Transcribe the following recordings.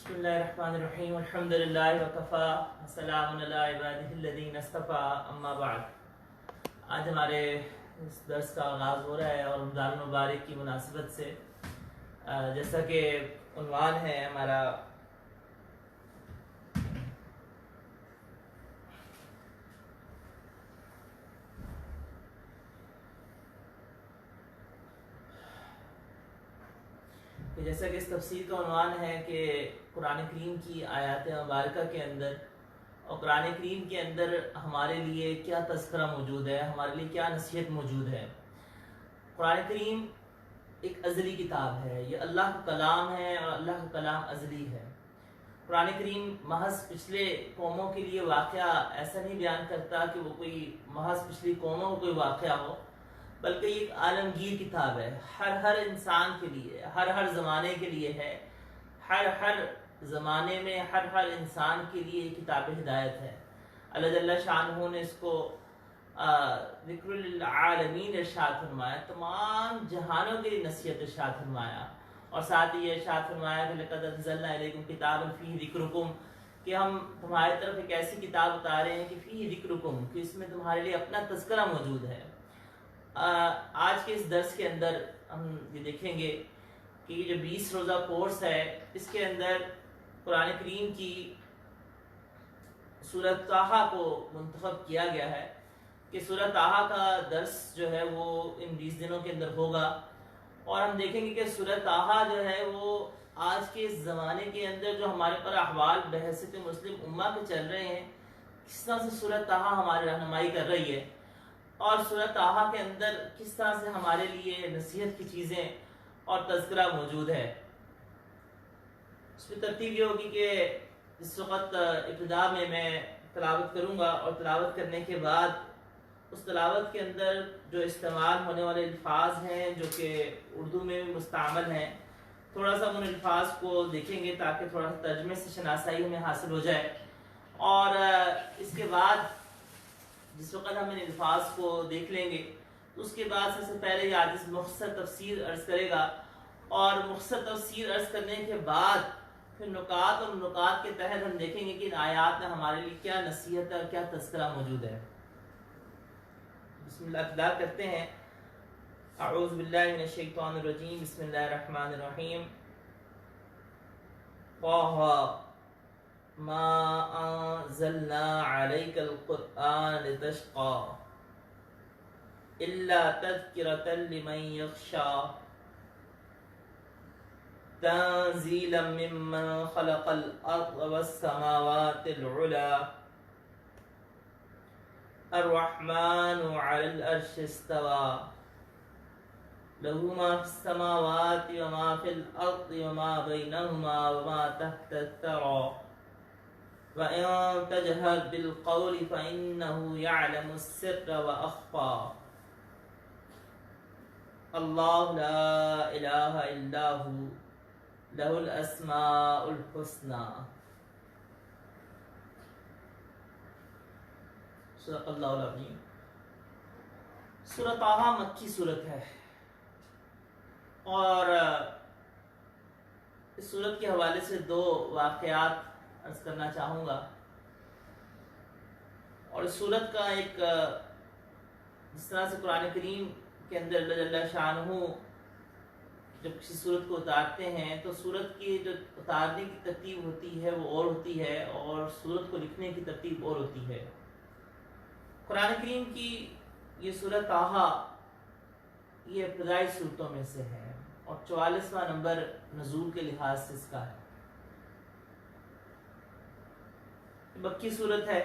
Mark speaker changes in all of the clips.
Speaker 1: بسم اللہ الرحمن الرحیم الحمد للہ وکفا السلام علی عبادہ الذین اصطفی اما بعد۔ آج ہمارے اس درس کا آغاز ہو رہا ہے اور رمضان المبارک کی مناسبت سے جیسا کہ عنوان ہے ہمارا کہ جیسا کہ اس تفسیر کا عنوان ہے کہ قرآن کریم کی آیات مبارکہ کے اندر اور قرآن کریم کے اندر ہمارے لیے کیا تذکرہ موجود ہے، ہمارے لیے کیا نصیحت موجود ہے۔ قرآن کریم ایک ازلی کتاب ہے، یہ اللہ کا کلام ہے اور اللہ کا کلام ازلی ہے۔ قرآن کریم محض پچھلے قوموں کے لیے واقعہ ایسا نہیں بیان کرتا کہ وہ کوئی محض پچھلی قوموں کا کوئی واقعہ ہو، بلکہ یہ ایک عالمگیر کتاب ہے، ہر انسان کے لیے، ہر زمانے کے لیے ہے، ہر زمانے میں ہر انسان کے لیے یہ کتاب ہدایت ہے۔ اللہ جل شانہ نے اس کو ذکر للعالمین ارشاد فرمایا، تمام جہانوں کے لیے نصیحت ارشاد فرمایا، اور ساتھ ہی یہ ارشاد فرمایا کہ لقد انزلنا الیکم کتابا فیہ ذکرکم، کہ ہم تمہاری طرف ایک ایسی کتاب اتارے ہیں کہ فیہ ذکرکم، کہ اس میں تمہارے لیے اپنا تذکرہ موجود ہے۔ آج کے اس درس کے اندر ہم یہ دیکھیں گے کہ یہ جو 20 روزہ کورس ہے، اس کے اندر قرآن کریم کی سورہ طٰہٰ کو منتخب کیا گیا ہے کہ سورہ طٰہٰ کا درس جو ہے وہ ان 20 دنوں کے اندر ہوگا، اور ہم دیکھیں گے کہ سورہ طٰہٰ جو ہے وہ آج کے اس زمانے کے اندر جو ہمارے پر احوال بحیثیت مسلم امہ کے چل رہے ہیں، کس طرح سے سورہ طٰہٰ ہماری رہنمائی کر رہی ہے، اور سورہ طٰہٰ کے اندر کس طرح سے ہمارے لیے نصیحت کی چیزیں اور تذکرہ موجود ہے۔ اس کی ترتیب یہ ہوگی کہ اس وقت ابتدا میں تلاوت کروں گا، اور تلاوت کرنے کے بعد اس تلاوت کے اندر جو استعمال ہونے والے الفاظ ہیں جو کہ اردو میں بھی مستعمل ہیں، تھوڑا سا ان الفاظ کو دیکھیں گے تاکہ تھوڑا سا ترجمے سے شناسائی ہمیں حاصل ہو جائے، اور اس کے بعد جس وقت ہم ان الفاظ کو دیکھ لیں گے تو اس کے بعد سب سے پہلے یہ عاجز مختصر تفسیر عرض کرے گا، اور مختصر تفسیر عرض کرنے کے بعد پھر نکات اور نکات کے تحت ہم دیکھیں گے کہ ان آیات میں ہمارے لیے کیا نصیحت اور کیا تذکرہ موجود ہے۔ بسم اللہ ابتدا کرتے ہیں۔ اعوذ باللہ من الشیطان الرجیم، بسم اللہ الرحمن الرحیم۔ طٰہٰ ما انزلنا علیک القرآن لتشقى الا تذکرۃ لمن یخشی تنزیلا ممن خلق الارض والسماوات العلی الرحمن علی العرش استوى له ما في السماوات وما في الارض وما بینہما وما تحت الثری وَإِن تَجْهَرْ بِالْقَوْلِ فَإِنَّهُ يَعْلَمُ السِّرَّ وَأَخْفَى اللَّهُ لَا إِلَٰهَ إِلَّا هُوَ لَهُ الْأَسْمَاءُ الْحُسْنَى۔ صدق اللہ العظیم۔ سورہ طٰہٰ مکی سورت ہے، اور اس سورت کے حوالے سے دو واقعات عرض کرنا چاہوں گا، اور اس سورت کا ایک جس طرح سے قرآن کریم کے اندر اللہ جل شانہ جب کسی سورت کو اتارتے ہیں تو سورت کی جو اتارنے کی ترتیب ہوتی ہے وہ اور ہوتی ہے، اور سورت کو لکھنے کی ترتیب اور ہوتی ہے۔ قرآن کریم کی یہ سورہ طٰہٰ یہ ابتدائی سورتوں میں سے ہے، اور 44واں نمبر نزول کے لحاظ سے اس کا ہے، مکی صورت ہے،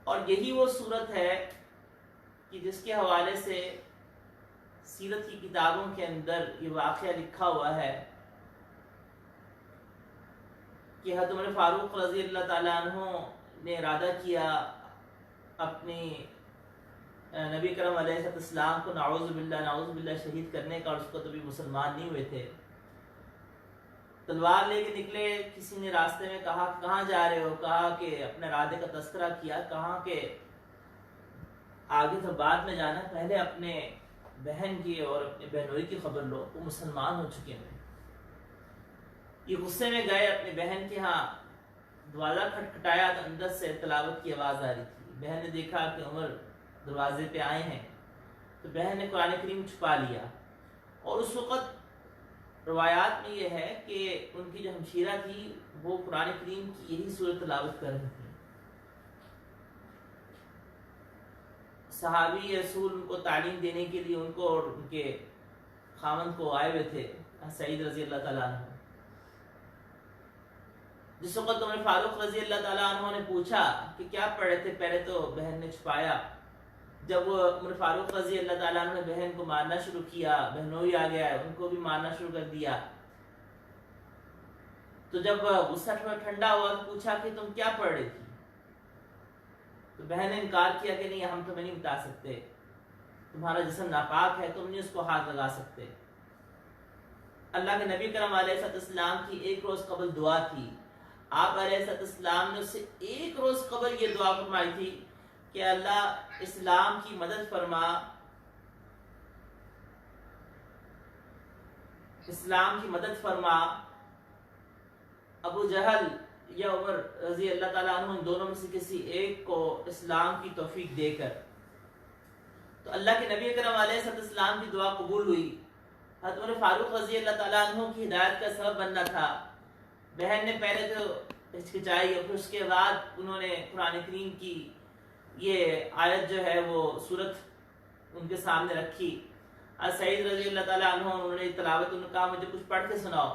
Speaker 1: اور یہی وہ صورت ہے کہ جس کے حوالے سے سیرت کی کتابوں کے اندر یہ واقعہ لکھا ہوا ہے کہ حضرت عمر فاروق رضی اللہ تعالیٰ عنہ نے ارادہ کیا اپنی نبی کرم علیہ السلام کو نعوذ باللہ شہید کرنے کا، اور اس کو تو بھی مسلمان نہیں ہوئے تھے، تلوار لے کے نکلے۔ کسی نے راستے میں کہا کہاں جا رہے ہو، کہا کہ اپنے ارادے کا تذکرہ کیا، کہا کہ آگے تو بعد میں جانا، پہلے اپنے بہن کی اور اپنے بہنوئی کی خبر لو، وہ مسلمان ہو چکے ہیں۔ یہ غصے میں گئے اپنی بہن کے ہاں، دروازہ کھٹکھٹایا تو اندر سے تلاوت کی آواز آ رہی تھی۔ بہن نے دیکھا کہ عمر دروازے پہ آئے ہیں، تو بہن نے قرآن کریم چھپا لیا، اور اس وقت روایات میں یہ ہے کہ ان کی جو ہمشیرہ تھی وہ قرآن کریم کی یہی سورت تلاوت کر رہی تھی۔ صحابی رسول ان کو تعلیم دینے کے لیے ان کو اور ان کے خاوند کو آئے ہوئے تھے، سعید رضی اللہ تعالیٰ عنہ۔ جس وقت عمر فاروق رضی اللہ تعالیٰ عنہ نے پوچھا کہ کیا پڑھے تھے، پہلے تو بہن نے چھپایا۔ جب وہ عمر فاروق رضی اللہ تعالیٰ عنہ نے بہن کو مارنا شروع کیا، بہنوئی آ گیا ہے، ان کو بھی مارنا شروع کر دیا، تو جب غصہ تھوڑا ٹھنڈا ہوا تو پوچھا کہ تم کیا پڑھ رہی تھی؟ تو بہن نے انکار کیا کہ نہیں، ہم تمہیں نہیں بتا سکتے، تمہارا جسم ناپاک ہے، تم نہیں اس کو ہاتھ لگا سکتے۔ اللہ کے نبی کرم علیہ السلام کی ایک روز قبل دعا تھی، آپ علیہ السلام نے اس سے ایک روز قبل یہ دعا فرمائی تھی کہ اللہ اسلام کی مدد فرما، اسلام کی مدد فرما، ابو جہل یا عمر رضی اللہ تعالیٰ عنہ ان دونوں میں سے کسی ایک کو اسلام کی توفیق دے کر۔ تو اللہ کے نبی کرم علیہ السلام کی دعا قبول ہوئی۔ حضرت عمر فاروق رضی اللہ تعالیٰ عنہ کی ہدایت کا سبب بننا تھا۔ بہن نے پہلے تو ہچکچائی اور پھر اس کے بعد انہوں نے قرآن کریم کی یہ آیت جو ہے وہ سورت ان کے سامنے رکھی۔ سعید رضی اللہ تعالیٰ عنہ انہوں نے تلاوت، انہوں نے کہا مجھے کچھ پڑھ کے سناؤ،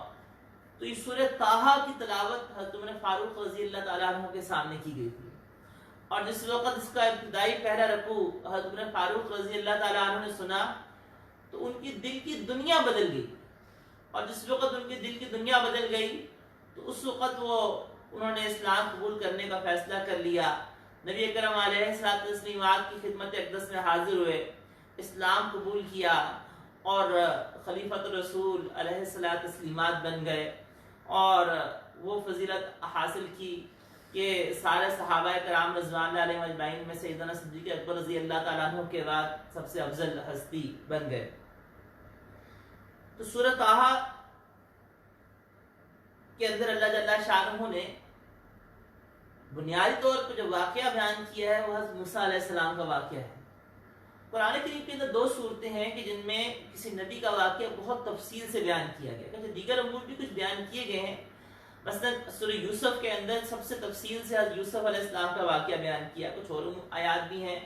Speaker 1: تو یہ سورۃ طٰہٰ کی تلاوت حضرت عمر فاروق رضی اللہ تعالیٰ عنہ کے سامنے کی گئی تھی، اور جس وقت اس کا ابتدائی پہلا رکوع حضرت عمر فاروق رضی اللہ تعالیٰ عنہ نے سنا تو ان کی دل کی دنیا بدل گئی، اور جس وقت ان کی دل کی دنیا بدل گئی تو اس وقت انہوں نے اسلام قبول کرنے کا فیصلہ کر لیا۔ نبی اکرم علیہ السلام کی خدمت اقدس میں حاضر ہوئے، اسلام قبول کیا اور خلیفۃ الرسول علیہ السلام بن گئے، اور وہ فضیلت حاصل کی کہ سارے صحابہ کرام رضوان اللہ علیہم اجمعین میں سیدنا صدیق اکبر رضی اللہ تعالیٰ عنہ کے بعد سب سے افضل ہستی بن گئے۔ تو سورۃ طٰہٰ کے اندر اللہ جل شانہ نے بنیادی طور پر جو واقعہ بیان کیا ہے وہ حضرت موسیٰ علیہ السلام کا واقعہ ہے۔ قرآن کریم کے اندر دو صورتیں ہیں کہ جن میں کسی نبی کا واقعہ بہت تفصیل سے بیان کیا گیا ہے، دیگر امور بھی کچھ بیان کیے گئے ہیں۔ مثلا سورہ یوسف کے اندر سب سے تفصیل سے حضرت یوسف علیہ السلام کا واقعہ بیان کیا، کچھ اور آیات بھی ہیں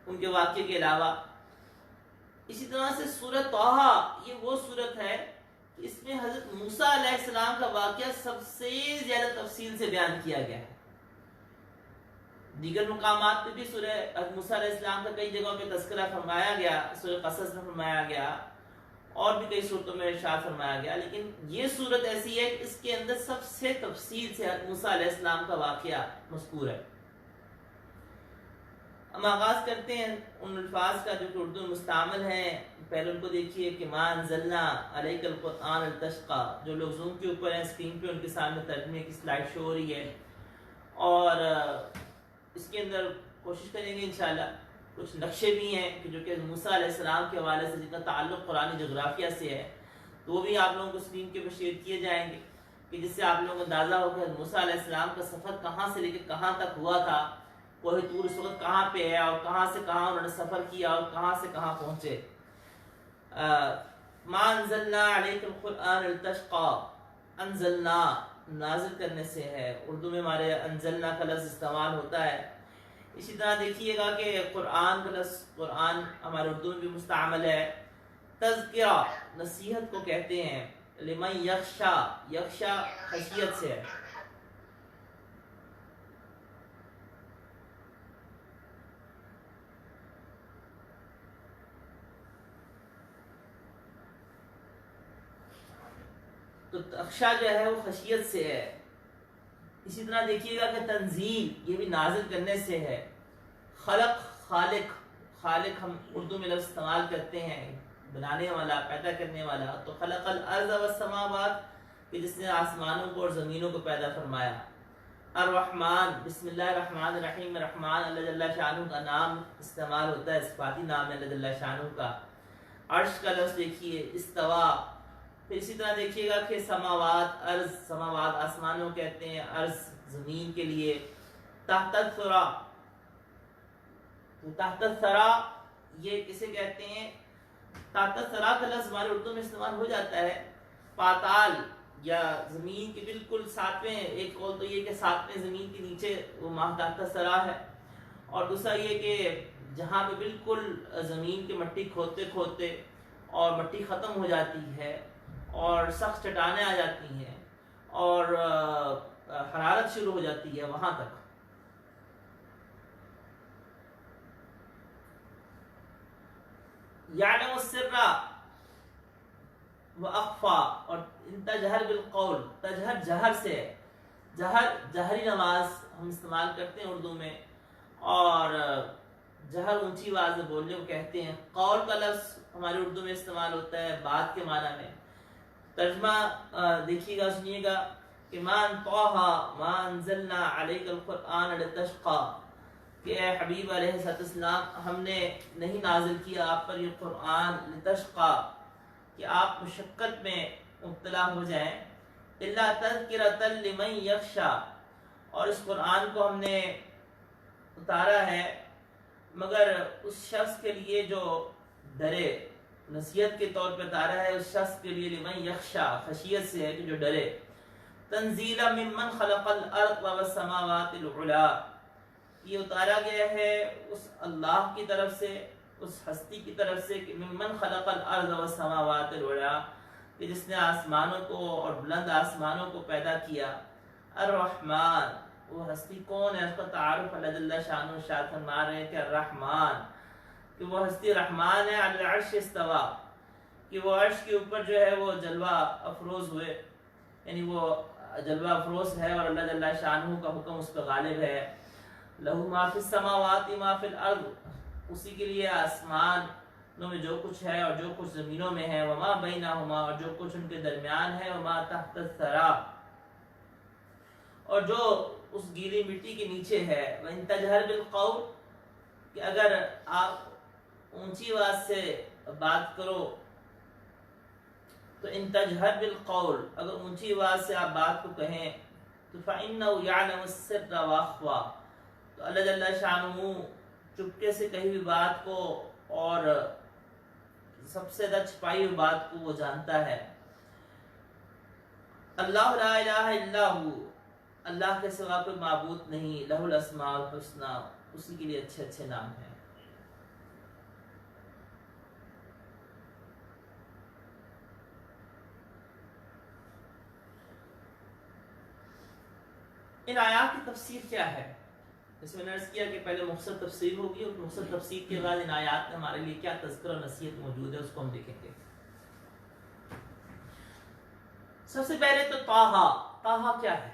Speaker 1: ان کے واقعے کے علاوہ۔ اسی طرح سے سورۃ طٰہٰ یہ وہ سورت ہے کہ اس میں حضرت موسیٰ علیہ السلام کا واقعہ سب سے زیادہ تفصیل سے بیان کیا گیا ہے۔ دیگر مقامات پہ بھی سورہ حضرت موسیٰ علیہ السلام کا کئی جگہوں پہ تذکرہ فرمایا گیا، سورہ قصص میں فرمایا گیا، اور بھی کئی صورتوں میں ارشاد فرمایا گیا، لیکن یہ صورت ایسی ہے کہ اس کے اندر سب سے تفصیل سے حضرت موسیٰ علیہ السلام کا واقعہ مذکور ہے۔ ہم آغاز کرتے ہیں ان الفاظ کا جو کہ اردو میں مستعمل ہیں۔ پہلے ان کو دیکھیے کہ ما انزلنا علیک القرآن لتشقی، جو لوگ زوم کے اوپر ہیں اسکرین پہ ان کے سامنے ترجمے کی سلائڈ شو ہو رہی ہے، اور اس کے اندر کوشش کریں گے انشاءاللہ کچھ نقشے بھی ہیں کہ جو کہ موسیٰ علیہ السلام کے حوالے سے جن کا تعلق قرآن جغرافیہ سے ہے، تو وہ بھی آپ لوگوں کو اسکرین کے اوپر شیئر کیے جائیں گے کہ جس سے آپ لوگوں کو اندازہ ہو کہ موسیٰ علیہ السلام کا سفر کہاں سے لے کے کہاں تک ہوا تھا، کوہ طور اس وقت کہاں پہ ہے، اور کہاں سے کہاں انہوں نے سفر کیا اور کہاں سے کہاں پہنچے۔ ما انزلنا علیک القرآن لتشقی، انزلنا نازل کرنے سے ہے، اردو میں ہمارے انزلنا کا لفظ استعمال ہوتا ہے۔ اسی طرح دیکھیے گا کہ قرآن کا لفظ قرآن ہمارے اردو میں بھی مستعمل ہے۔ تذکرہ نصیحت کو کہتے ہیں، لمن یخشا، یخشا خشیت سے ہے۔ تو تخشا جو ہے وہ خشیت سے ہے۔ اسی طرح دیکھیے گا کہ تنزیل یہ بھی نازل کرنے سے ہے۔ خلق، خالق، خالق ہم اردو میں لفظ استعمال کرتے ہیں، بنانے والا، پیدا کرنے والا۔ تو خلق الارض والسماوات کہ جس نے آسمانوں کو اور زمینوں کو پیدا فرمایا۔ الرحمن، بسم اللہ الرحمن الرحیم، رحمان اللہ جل شانہ کا نام استعمال ہوتا ہے، صفاتی نام ہے اللہ جل شانہ کا۔ عرش کا لفظ دیکھیے، استوا، پھر اسی طرح دیکھیے گا کہ سماوات، ارض، سماوات آسمانوں کہتے ہیں، ارض زمین کے لیے، تحت الثرا، تحت الثرا یہ کسے کہتے ہیں؟ تحت الثرا کا لفظ ہمارے اردو میں استعمال ہو جاتا ہے پاتال یا زمین کے بالکل ساتویں، ایک قول تو یہ کہ ساتویں زمین کے نیچے وہ ماہ تحت الثرا ہے، اور دوسرا یہ کہ جہاں پہ بالکل زمین کی مٹی کھودتے کھودتے اور مٹی ختم ہو جاتی ہے اور سخت چٹانیں آ جاتی ہیں اور حرارت شروع ہو جاتی ہے، وہاں تک۔ یعلم السر واخفا، اور تجہر بالقول، تجہر جہر سے، جہر جہری نماز ہم استعمال کرتے ہیں اردو میں، اور جہر اونچی آواز میں بولنے کو کہتے ہیں۔ قول کا لفظ ہمارے اردو میں استعمال ہوتا ہے بات کے معنی میں۔ ترجمہ دیکھیے گا، سنیے گا کہ مان طٰہٰ ما انزلنا علیک القرآن لتشقی، کہ اے حبیب علیہ السلام ہم نے نہیں نازل کیا آپ پر یہ قرآن لتشقی، کہ آپ مشقت میں مبتلا ہو جائیں، الا تذکرۃ لمن یخشی، اور اس قرآن کو ہم نے اتارا ہے مگر اس شخص کے لیے جو ڈرے، نصیحت کے طور پہ اتارا ہے اس شخص کے لیے، لمن یخشی خشیت سے ہے کہ جو ڈرے۔ تنزیلا ممن خلق الارض والسماوات العلی، یہ اتارا گیا ہے اس اللہ کی طرف سے، اس ہستی کی طرف سے کہ ممن خلق الارض والسماوات العلی، کہ جس نے آسمانوں کو اور بلند آسمانوں کو پیدا کیا۔ الرحمن، وہ ہستی کون ہے؟ اس کا تعارف اللہ جل شانہ ارشاد فرما رہے ہیں کہ الرحمن، کہ وہ ہستی رحمان ہے، علی العرش استویٰ، کہ وہ عرش کے اوپر جو ہے وہ جلوہ افروز ہوئے، یعنی وہ جلوہ افروز ہے اور اللہ جل شانہ کا حکم اس پہ غالب ہے۔ لہو ما فی السماوات ما فی الارض، اسی کے لیے آسمانوں میں جو کچھ ہے اور جو کچھ زمینوں میں ہے، وما بینہما، اور جو کچھ ان کے درمیان ہے، وما تحت الثری، اور جو اس گیلی مٹی کے نیچے ہے۔ وَإِن تَجْهَرْ بِالْقَوْلِ، کہ اگر آپ اونچی آواز سے بات کرو تو ان تجہر بالقول، اگر اونچی آواز سے آپ بات کو کہیں تو فَإِنَّهُ يَعْلَمُ السِّرَّ وَأَخْفَى، تو اللہ جل شانہ چپکے سے کہی ہوئی بات کو اور سب سے زیادہ چھپائی ہوئی بات کو وہ جانتا ہے۔ اللہ لا الہ الا ہو، اللہ کے سوا کوئی معبود نہیں، لہ الاسماء الحسنی، اسی کے لیے اچھے اچھے نام ہیں۔ ان آیات کی تفسیر کیا ہے؟ اس میں نے عرض کیا کہ پہلے مختصر تفسیر ہوگی، اور مختصر تفسیر کے بعد ان آیات میں ہمارے لیے کیا تذکرہ و نصیحت موجود ہے اس کو ہم دیکھیں گے۔ سب سے پہلے تو طٰہٰ، طٰہٰ کیا ہے؟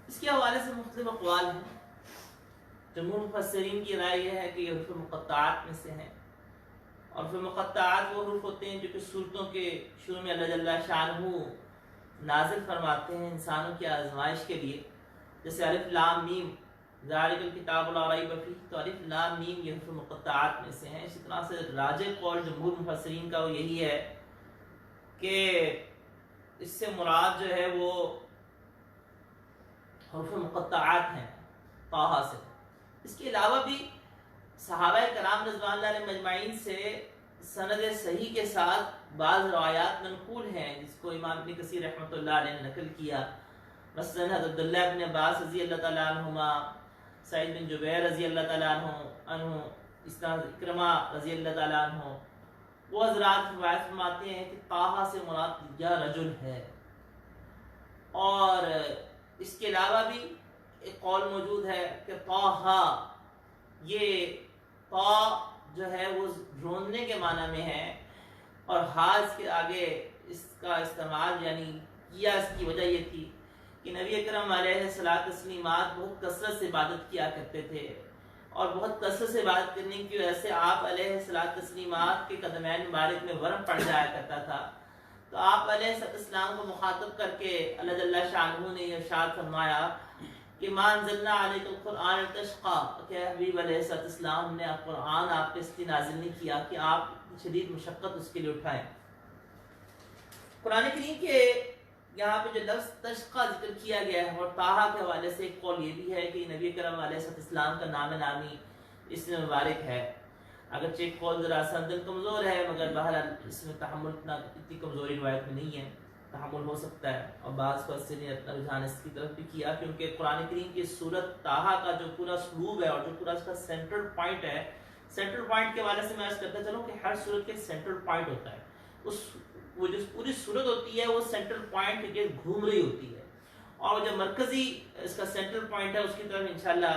Speaker 1: اس کے حوالے سے مختلف اقوال ہیں۔ جمہور مفسرین کی رائے یہ ہے کہ یہ حروف مقطعات میں سے ہیں، اور حروف مقطعات وہ حروف ہوتے ہیں جو کہ صورتوں کے شروع میں اللہ جل شانہ نازل فرماتے ہیں انسانوں کی آزمائش کے لیے، جیسے الف لام میم، ذالک الکتاب لا ریب فیہ، تو الف لام میم یہ حروف مقطعات میں سے ہیں۔ اسی طرح سے راجح قول جمہور مفسرین کا وہ یہی ہے کہ اس سے مراد جو ہے وہ حروف مقطعات ہیں طٰہٰ سے۔ اس کے علاوہ بھی صحابہ کرام رضوان اللہ علیہم مجمعین سے سند صحیح کے ساتھ بعض روایات منقول ہیں، جس کو امام ابن کثیر رحمۃ اللہ علیہ نے نقل کیا۔ مثلا حضرت عبداللہ ابن عباس رضی اللہ تعالیٰ عنہما، سعید بن جبیر رضی اللہ تعالیٰ عنہ، اس طرح اکرمہ رضی اللہ تعالیٰ عنہ، وہ حضرات روایت فرماتے ہیں کہ طٰہٰ سے مراد یا رجل ہے۔ اور اس کے علاوہ بھی ایک قول موجود ہے کہ طٰہٰ، یہ طا جو ہے وہ روندنے کے معنی میں ہے، اور ہاز کے آگے اس کا استعمال یعنی کیا، اس کی وجہ یہ تھی کہ نبی اکرم علیہ الصلوۃ والتسلیمات بہت کثرت سے عبادت کیا کرتے تھے، اور بہت کثرت سے عبادت کرنے کی وجہ سے آپ علیہ الصلوۃ والتسلیمات کے قدمین مبارک میں ورم پڑ جایا کرتا تھا۔ تو آپ علیہ السلام کو مخاطب کر کے اللہ جل شانہ نے ارشاد فرمایا کہ ما انزلنا علیک القرآن لتشقى، کہ حبیب علیہ السلام نے قرآن آپ پہ اس لیے نازل نہیں کیا کہ آپ شدید مشقت اس کے لیے اٹھائیں۔ قرآن کریم کے یہاں پہ جو لفظ تشقى ذکر کیا گیا ہے، اور طٰہٰ کے حوالے سے ایک قول یہ بھی ہے کہ نبی کرم علیہ السلام کا نام نامی اس میں مبارک ہے، اگرچہ ایک قول ذرا سندن کمزور ہے، مگر بہرحال اس میں تحمل اتنی کمزوری روایت میں نہیں ہے، تحمل ہو سکتا ہے، اور بعض کو اس نے اپنا رجحان اس کی طرف بھی کیا، کیونکہ قرآن کریم کی سورت طٰہٰ کا جو پورا اسلوب ہے اور جو پورا اس کا سینٹرل پوائنٹ ہے، سینٹرل پوائنٹ کے حوالے سے میں عرض کرتا چلوں کہ ہر سورت کے سینٹرل پوائنٹ ہوتا ہے، وہ جو پوری سورت ہوتی ہے وہ سینٹرل پوائنٹ کے گھوم رہی ہوتی ہے، اور جو مرکزی اس کا سینٹرل پوائنٹ ہے اس کی طرف انشاءاللہ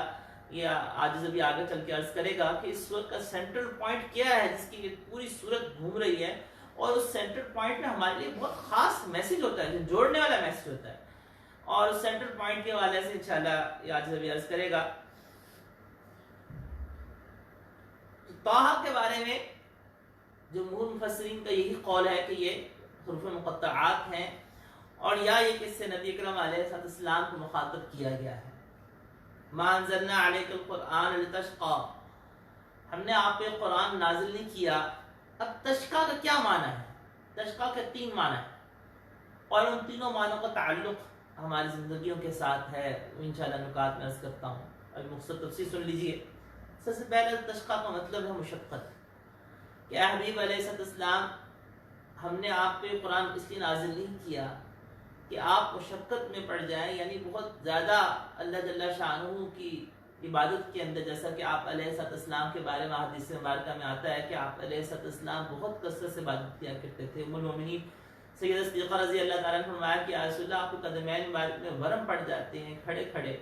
Speaker 1: یہ آج ابھی آگے چل کے عرض کرے گا کہ اس سورت کا سینٹرل پوائنٹ کیا ہے جس کی پوری سورت گھوم رہی ہے، اور اس سینٹرل پوائنٹ میں ہمارے لیے بہت خاص میسج ہوتا ہے جو جوڑنے والا میسج ہوتا ہے، اور اس سینٹرل پوائنٹ کے حوالے سے انشاءاللہ یہ آج ابھی عرض کرے گا۔ طٰہٰ کے بارے میں جمہور مفسرین کا یہی قول ہے کہ یہ حروف مقطعات ہیں، اور یا یہ کہ اس سے نبی اکرم علیہ السلام کو مخاطب کیا گیا ہے۔ ما انزلنا علیک القرآن لتشقى، ہم نے آپ پہ قرآن نازل نہیں کیا۔ اب تشقى کا کیا معنی ہے؟ تشقى کے 3 معنی ہیں، اور ان تینوں معنوں کا تعلق ہماری زندگیوں کے ساتھ ہے، انشاءاللہ نکات میں عرض کرتا ہوں، ابھی مختصر تفصیل سن لیجئے۔ سب سے پہلے تشقى کا مطلب ہے مشقت، کہ اے حبیب علیہ السلام ہم نے آپ پہ قرآن اس لیے نازل نہیں کیا کہ آپ مشقت میں پڑ جائیں، یعنی بہت زیادہ اللہ جل شانہ کی عبادت کے اندر، جیسا کہ آپ علیہ السلام کے بارے میں حدیث مبارکہ میں آتا ہے کہ آپ علیہ السلام بہت کثرت سے عبادت کیا کرتے تھے۔ ام المومنین سیدہ صدیقہ رضی اللہ تعالیٰ نے فرمایا کہ یا رسول اللہ آپ کو قدمین مبارک میں ورم پڑ جاتے ہیں کھڑے کھڑے،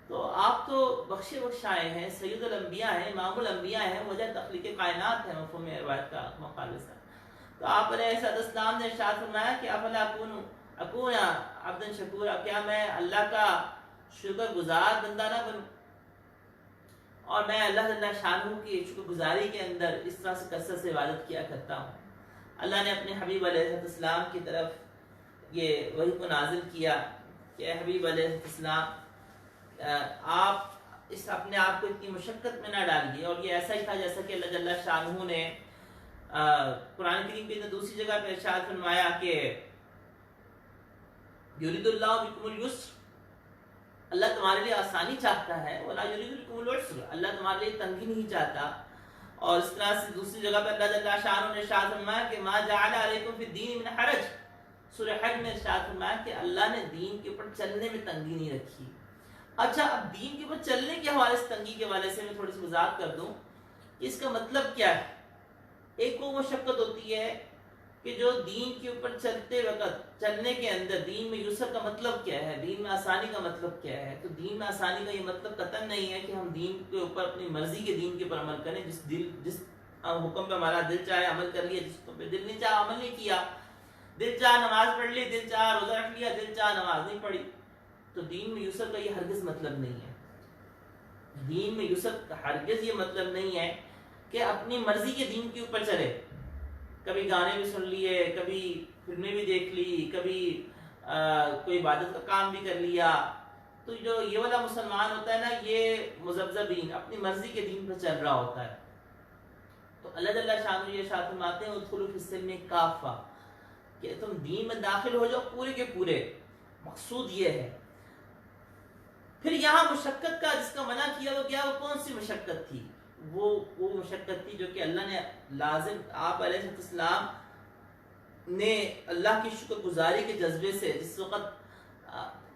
Speaker 1: تو آپ تو بخشے بخشائے ہیں، سید الانبیاء ہیں، امام الانبیاء ہیں، وجہ تخلیق کائنات ہے مفہوم روایت کا مقابلہ سے۔ تو آپ علیہ السلام نے ارشاد فرمایا کہ افلا اکون عبدا شکورا، کیا میں اللہ کا شکر گزار بندہ نہ بنوں، اور میں اللہ جل شانہ کی شکر گزاری کے اندر اس طرح سے کثرت سے عبادت کیا کرتا ہوں۔ اللہ نے اپنے حبیب علیہ السلام کی طرف یہ وحی کو نازل کیا کہ اے حبیب علیہ السلام آپ اس اپنے آپ کو اتنی مشقت میں نہ ڈالیے، اور یہ ایسا ہی تھا جیسا کہ اللہ جل شانہ نے قرآن کریم کی دوسری جگہ پہ ارشاد فرمایا کہ یرید اللہ بکم اليسر، اللہ تمہارے لیے آسانی چاہتا ہے، ولا یرید بکم العسر، اللہ تمہارے لیے تنگی نہیں چاہتا۔ اور اس طرح سے دوسری جگہ پہ اللہ جل شانہ نے ارشاد فرمایا کہ ما جعل علیکم فی الدین من حرج، سورہ حج میں ارشاد فرمایا کہ اللہ نے دین کے اوپر چلنے میں تنگی نہیں رکھی۔ اچھا، اب دین کے اوپر چلنے کے حوالے سے تنگی کے حوالے سے میں تھوڑی سی وضاحت کر دوں کہ اس کا مطلب کیا ہے۔ ایک وہ مشقت ہوتی ہے کہ جو دین کے اوپر چلتے وقت، چلنے کے اندر دین میں یسر کا مطلب کیا ہے، دین میں آسانی کا مطلب کیا ہے؟ تو دین میں آسانی کا یہ مطلب قطعاً نہیں ہے کہ ہم دین کے اوپر اپنی مرضی کے دین کے اوپر عمل کریں، جس حکم پہ ہمارا دل چاہے عمل کر لیا، جس حکم پہ دل نہیں چاہا عمل نہیں کیا، دل چاہا نماز پڑھ لی، دل چاہا روزہ رکھ لیا، دل چاہا نماز نہیں پڑھی۔ تو دین میں یسر کا یہ ہرگز مطلب نہیں ہے۔ دین میں یسر کا ہرگز یہ مطلب نہیں ہے کہ اپنی مرضی کے دین کے اوپر چلے، کبھی گانے بھی سن لیے، کبھی فلمیں بھی دیکھ لی، کبھی کوئی عبادت کا کام بھی کر لیا۔ تو جو یہ والا مسلمان ہوتا ہے نا، یہ مذبذبین اپنی مرضی کے دین پر چل رہا ہوتا ہے۔ تو اللہ جل شانہ یہ ارشاد فرماتے ہیں ادخلوا فی السلم کافہ، کہ تم دین میں داخل ہو جاؤ پورے کے پورے، مقصود یہ ہے۔ پھر یہاں مشقت کا جس کا منع کیا وہ کیا، وہ کون سی مشقت تھی؟ وہ مشقت تھی جو کہ اللہ نے لازم آپ علیہ السلام نے اللہ کی شکر گزاری کے جذبے سے جس وقت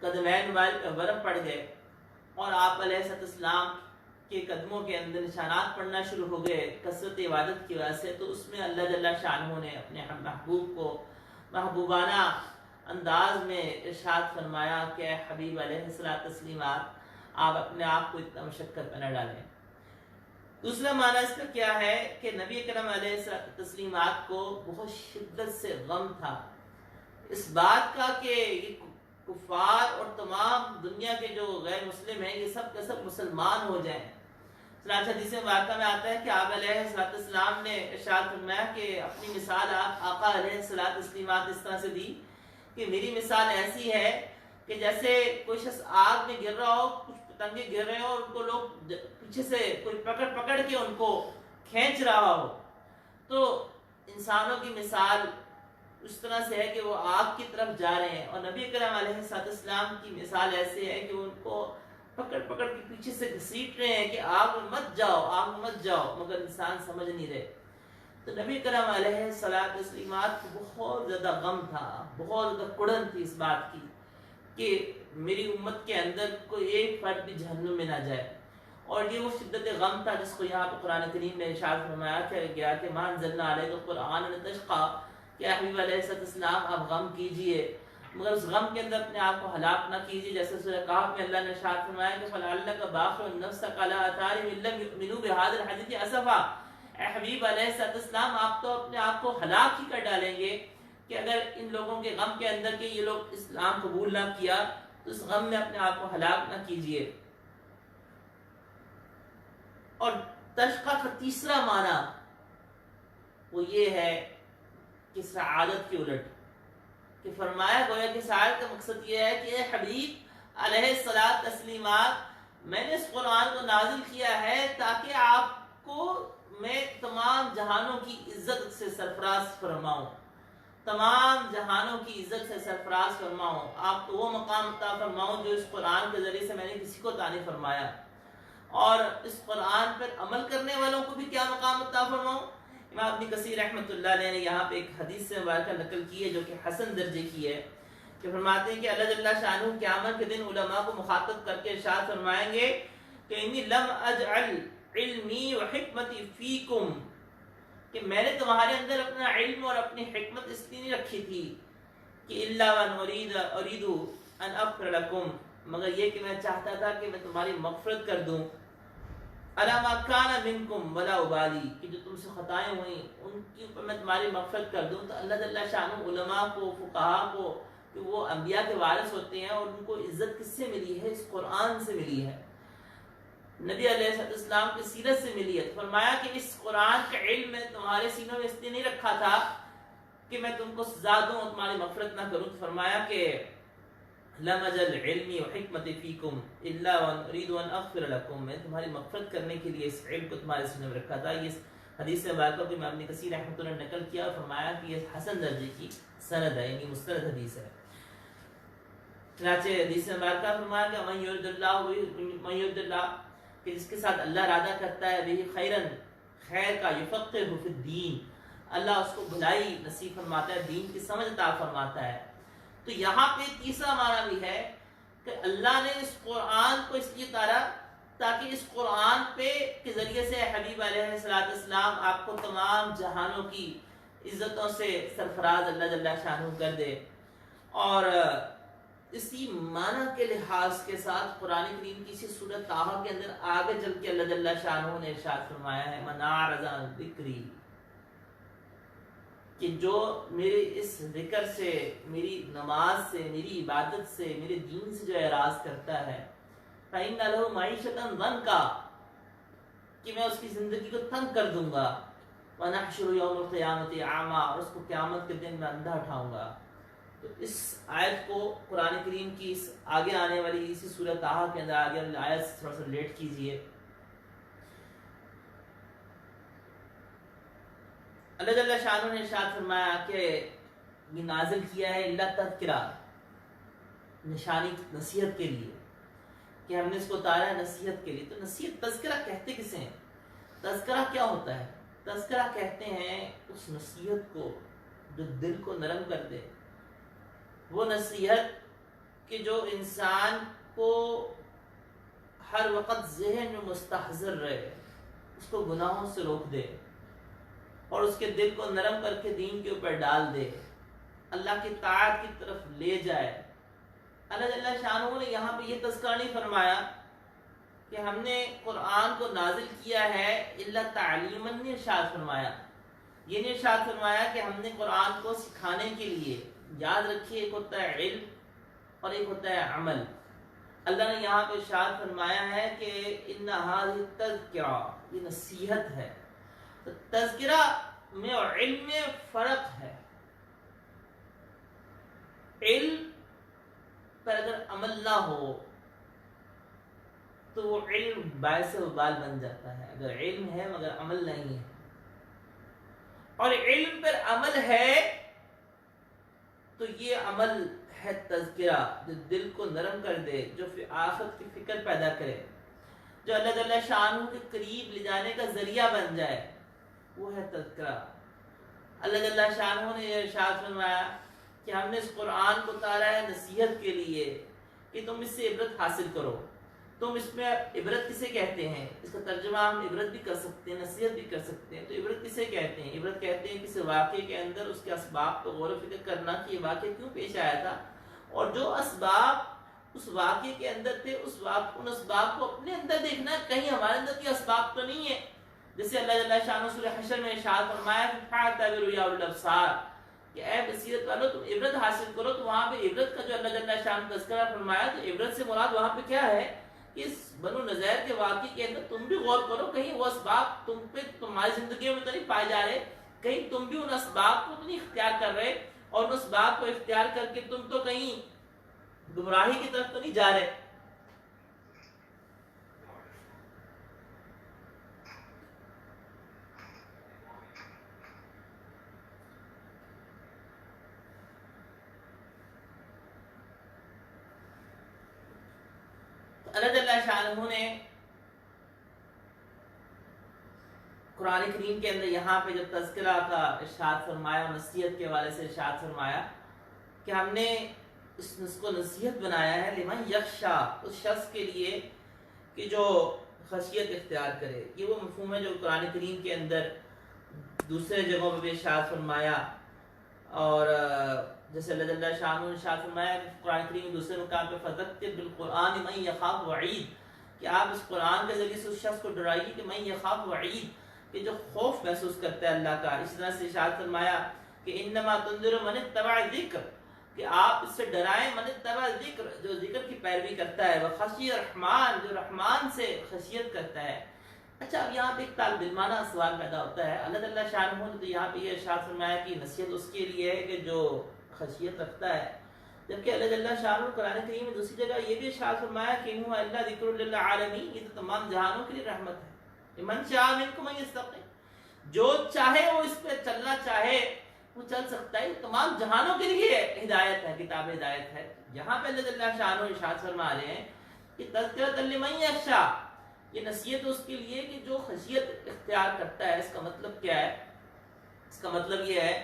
Speaker 1: قدمین مبارک پہ ورم پڑ گئے اور آپ علیہ السلام کے قدموں کے اندر نشانات پڑنا شروع ہو گئے کثرت عبادت کی وجہ سے، تو اس میں اللہ جل شانہ نے اپنے محبوب کو محبوبانہ انداز میں ارشاد فرمایا کہ حبیب علیہ السلام آپ اپنے آپ کو اتنا مشقت میں نہ ڈالیں۔ دوسرا معنی اس کا کیا ہے کہ نبی کرم علیہ السلام کو بہت شدت سے غم تھا اس بات کا کہ یہ کفار اور تمام دنیا کے جو غیر مسلم ہیں یہ سب کے سب مسلمان ہو جائیں۔ چنانچہ حدیث مبارکہ میں آتا ہے کہ آپ علیہ السلام نے ارشاد فرمایا کہ اپنی مثال آقا علیہ السلام اس طرح سے دی کہ میری مثال ایسی ہے کہ جیسے کوئی شخص آگ میں گر رہا ہو، کچھ پتنگے گر رہے ہو اور ان کو لوگ پیچھے سے کوئی پکڑ کے ان کو کھینچ رہا ہو، تو انسانوں کی مثال اس طرح سے ہے کہ وہ آگ کی طرف جا رہے ہیں، اور نبی کریم علیہ السلام کی مثال ایسے ہے کہ وہ ان کو پکڑ کے پیچھے سے گھسیٹ رہے ہیں کہ آگ میں مت جاؤ، آگ میں مت جاؤ، مگر انسان سمجھ نہیں رہے۔ تو نبی کریم علیہ السلام کو بہت زیادہ غم تھا، بہت زیادہ کڑن تھی اس بات کی کہ میری امت کے اندر کوئی ایک فرد بھی جہنم میں نہ جائے، اور یہ وہ شدت غم تھا جس کو یہاں پہ قرآن کریم میں ارشاد فرمایا گیا کہ ما انزلنا علیک القرآن لتشقی، کہ حبیب علیہ السلام آپ غم کیجئے مگر اس غم کے اندر اپنے آپ کو ہلاک نہ کیجیے، جیسے سورہ کہف میں اللہ نے ارشاد فرمایا کہ فَلَعَلَّكَ بَاخِعٌ نَفْسَكَ عَلَىٰ آثَارِهِمْ إِن لَّمْ يُؤْمِنُوا بِهَٰذَا الْحَدِيثِ أَسَفًا۔ اے حبیب علیہ السلام آپ تو اپنے آپ کو ہلاک ہی کر ڈالیں گے کہ اگر ان لوگوں کے غم کے اندر کہ یہ لوگ اسلام قبول نہ کیا تو اس غم میں اپنے آپ کو ہلاک نہ کیجیے۔ اور تشقیٰ کا تیسرا معنی وہ یہ ہے کہ سعادت کی الٹ، کہ فرمایا گویا کہ سعادت کا مقصد یہ ہے کہ اے حبیب علیہ السلام میں نے اس قرآن کو نازل کیا ہے تاکہ آپ کو میں تمام جہانوں کی عزت سے سرفراز فرماؤں، تمام جہانوں کی عزت سے سرفراز فرماؤں، آپ کو وہ مقام عطا فرماؤں جو اس قرآن کے ذریعے سے میں نے کسی کو عطا نہیں فرمایا، اور اس قرآن پر عمل کرنے والوں کو بھی کیا مقام عطا فرماؤں۔ امام ابن کثیر رحمۃ اللہ علیہ نے یہاں پہ ایک حدیث سے مبارکہ نقل کی ہے جو کہ حسن درجے کی ہے، کہ فرماتے ہیں کہ اللہ جل شانہ قیامت کے دن علماء کو مخاطب کر کے ارشاد فرمائیں گے کہ انی لم اجعل علمی و حکمتی فیکم، کہ میں نے تمہارے اندر اپنا علم اور اپنی حکمت اس لیے نہیں رکھی تھی کہ الا وان اريد ان اغفر لكم، مگر یہ کہ میں چاہتا تھا کہ میں تمہاری مغفرت کر دوں، الا ما كان منکم ولا ابالی، کہ جو تم سے خطائیں ہوئیں ان کے اوپر میں تمہاری مغفرت کر دوں۔ تو اللہ جل شانہ علماء کو، فقہاء کو، کہ وہ انبیاء کے وارث ہوتے ہیں اور ان کو عزت کس سے ملی ہے؟ اس قرآن سے ملی ہے، نبی علیہ السلام کی سیرت سے ملی ہے۔ فرمایا کہ اس قرآن کا علم میں تمہارے سینوں میں اس لیے نہیں رکھا تھا کہ میں تم کو سزا دوں اور تمہاری مغفرت نہ کروں، تو فرمایا کہ لم اجل علمی و حکمت فیکم الا وان اريد ان اغفر لكم، میں تمہاری مغفرت کرنے کے لیے اس علم کو تمہارے سینے میں رکھا تھا۔ یہ حدیث سے مبارکہ کو امام ابن کثیر رحمۃ اللہ نے نقل کیا اور فرمایا کہ یہ حسن درجے کی سند ہے، یعنی مستند حدیث ہے۔ چنانچہ حدیث میں مبارکہ فرمایا کہ من یرد اللہ، کہ جس کے ساتھ اللہ ارادہ کرتا ہے بھی خیرن، خیر کا، یفقہہ فی الدین، اللہ اس کو بھلائی نصیب فرماتا ہے، دین کی سمجھ عطا فرماتا ہے۔ تو یہاں پہ تیسرا معنی بھی ہے کہ اللہ نے اس قرآن کو اس لیے اتارا تاکہ اس قرآن پہ کے ذریعے سے حبیب علیہ السلام آپ کو تمام جہانوں کی عزتوں سے سرفراز اللہ جل شانہ کر دے۔ اور اسی معنی کے لحاظ کے ساتھ قرآن کریم کی اسی سورۃ طٰہٰ کے اندر آگے چل کے اللہ جل شانہ نے ارشاد فرمایا ہے من اعرض عن ذکری، کہ جو میرے اس ذکر سے، میری نماز سے، میری عبادت سے، میرے دین سے جو اعراض کرتا ہے، فإن له معیشۃ ضنکا، کہ میں اس کی زندگی کو تنگ کر دوں گا، ونحشر یوم القیامۃ اعمیٰ، اور اس کو قیامت کے دن میں اندھا اٹھاؤں گا۔ تو اس آیت کو قرآن کریم کی اس آگے آنے والی اسی سورۃ طٰہٰ کے اندر آگے والی آیت سے تھوڑا سا ریلیٹ کیجئے۔ اللہ جل شانہ نے ارشاد فرمایا کہ یہ نازل کیا ہے اللہ تذکرہ، نشانی، نصیحت کے لیے، کہ ہم نے اس کو اتارا ہے نصیحت کے لیے۔ تو نصیحت، تذکرہ کہتے کسے ہیں؟ تذکرہ کیا ہوتا ہے؟ تذکرہ کہتے ہیں اس نصیحت کو جو دل کو نرم کر دے، وہ نصیحت کہ جو انسان کو ہر وقت ذہن میں مستحضر رہے، اس کو گناہوں سے روک دے اور اس کے دل کو نرم کر کے دین کے اوپر ڈال دے، اللہ کی طاعت کی طرف لے جائے۔ اللہ جل شانہ نے یہاں پہ یہ تذکرہ نہیں فرمایا کہ ہم نے قرآن کو نازل کیا ہے اللہ تعلیماً، نے ارشاد فرمایا، یہ نہیں ارشاد فرمایا کہ ہم نے قرآن کو سکھانے کے لیے۔ یاد رکھیے ایک ہوتا ہے علم اور ایک ہوتا ہے عمل۔ اللہ نے یہاں پہ ارشاد فرمایا ہے کہ ان ھذہ تذکرہ، یہ نصیحت ہے۔ تو تذکرہ میں اور علم میں فرق ہے۔ علم پر اگر عمل نہ ہو تو وہ علم باعث وبال بن جاتا ہے. اگر علم ہے مگر عمل نہیں ہے، اور علم پر عمل ہے تو یہ عمل ہے تذکرہ جو دل کو نرم کر دے، جو آخرت کی فکر پیدا کرے، جو اللہ جل شانہ کے قریب لے جانے کا ذریعہ بن جائے، وہ ہے تذکرہ. اللہ جل شانہ نے یہ ارشاد فرمایا کہ ہم نے اس قرآن کو اتارا ہے نصیحت کے لیے کہ تم اس سے عبرت حاصل کرو. تم اس میں عبرت کسے کہتے ہیں؟ اس کا ترجمہ ہم عبرت بھی کر سکتے ہیں، نصیحت بھی کر سکتے ہیں. تو عبرت کسے کہتے ہیں؟ عبرت کہتے ہیں کسی واقعے کے اندر اس کے اسباب پر غور و فکر کرنا کہ یہ واقعہ کیوں پیش آیا تھا، اور جو اسباب اس واقعے کے اندر تھے ان اسباب کو اپنے اندر دیکھنا، کہیں ہمارے اندر کے اسباب تو نہیں ہے. جیسے اللہ جل شانہ سورہ حشر میں ارشاد فرمایا فَاعْتَبِرُوا يَا أُولِي الْأَبْصَارِ کہ اے بصیرت والو تم عبرت حاصل کرو. تو وہاں پہ عبرت کا جو اللہ جل شانہ تذکرہ فرمایا، تو عبرت سے مراد وہاں پہ کیا ہے کہ اس بنو نذیر کے واقعے کے اندر تم بھی غور کرو، کہیں وہ اسباب تم پہ تمہاری زندگیوں میں تو نہیں پائے جا رہے، کہیں تم بھی ان اسباب کو تو نہیں اختیار کر رہے، اور ان اسباب کو اختیار کر کے تم تو کہیں گمراہی کی طرف تو نہیں جا رہے. اللہ جل شانہ نے قرآن کریم کے اندر یہاں پہ جب تذکرہ کا ارشاد فرمایا اور نصیحت کے حوالے سے ارشاد فرمایا کہ ہم نے اس کو نصیحت بنایا ہے لمن یخشا، اس شخص کے لیے کہ جو خشیت اختیار کرے. یہ وہ مفہوم ہے جو قرآن کریم کے اندر دوسرے جگہوں پہ بھی ارشاد فرمایا، اور جیسے اللہ جل شانہ نے ارشاد فرمایا قرآن کریم کے دوسرے مقام پہ فذکر بالقرآن من یخاف وعید، کہ آپ اس قرآن کے ذریعے سے اس شخص کو ڈرائیے کہ من یخاف وعید، کہ جو خوف محسوس کرتا ہے اللہ کا. اسی طرح سے ارشاد فرمایا کہ انما تنذر من اتبع ذکر، کہ آپ اس سے ڈرائیں من اتبع ذکر، جو ذکر کی پیروی کرتا ہے، وخشی الرحمن، جو رحمان سے خشیت کرتا ہے. اچھا، اب یہاں پہ ایک طالب علمانہ سوال پیدا ہوتا ہے. اللہ تعالیٰ شانہ نے تو یہاں پہ یہ ارشاد فرمایا کہ نصیحت اس کے لیے ہے کہ جو خشیت رکھتا ہے، جبکہ اللہ جل شانہ قرآن کریم میں دوسری جگہ یہ بھی ارشاد فرمایا کہ انہ الا ذکر للعالمین، یہ تو تمام جہانوں کے لیے رحمت ہے. من شاء منکم ان یستقیم، جو چاہے وہ اس پہ چلنا چاہے وہ چل سکتا ہے. تمام جہانوں کے لیے ہدایت ہے، کتاب ہدایت ہے. یہاں پہ اللہ جل شانہ ارشاد فرما رہے ہیں کہ تذکرۃ لمن یخشی، یہ نصیحت اس کے لیے کہ جو خشیت اختیار کرتا ہے. اس کا مطلب کیا ہے؟ اس کا مطلب یہ ہے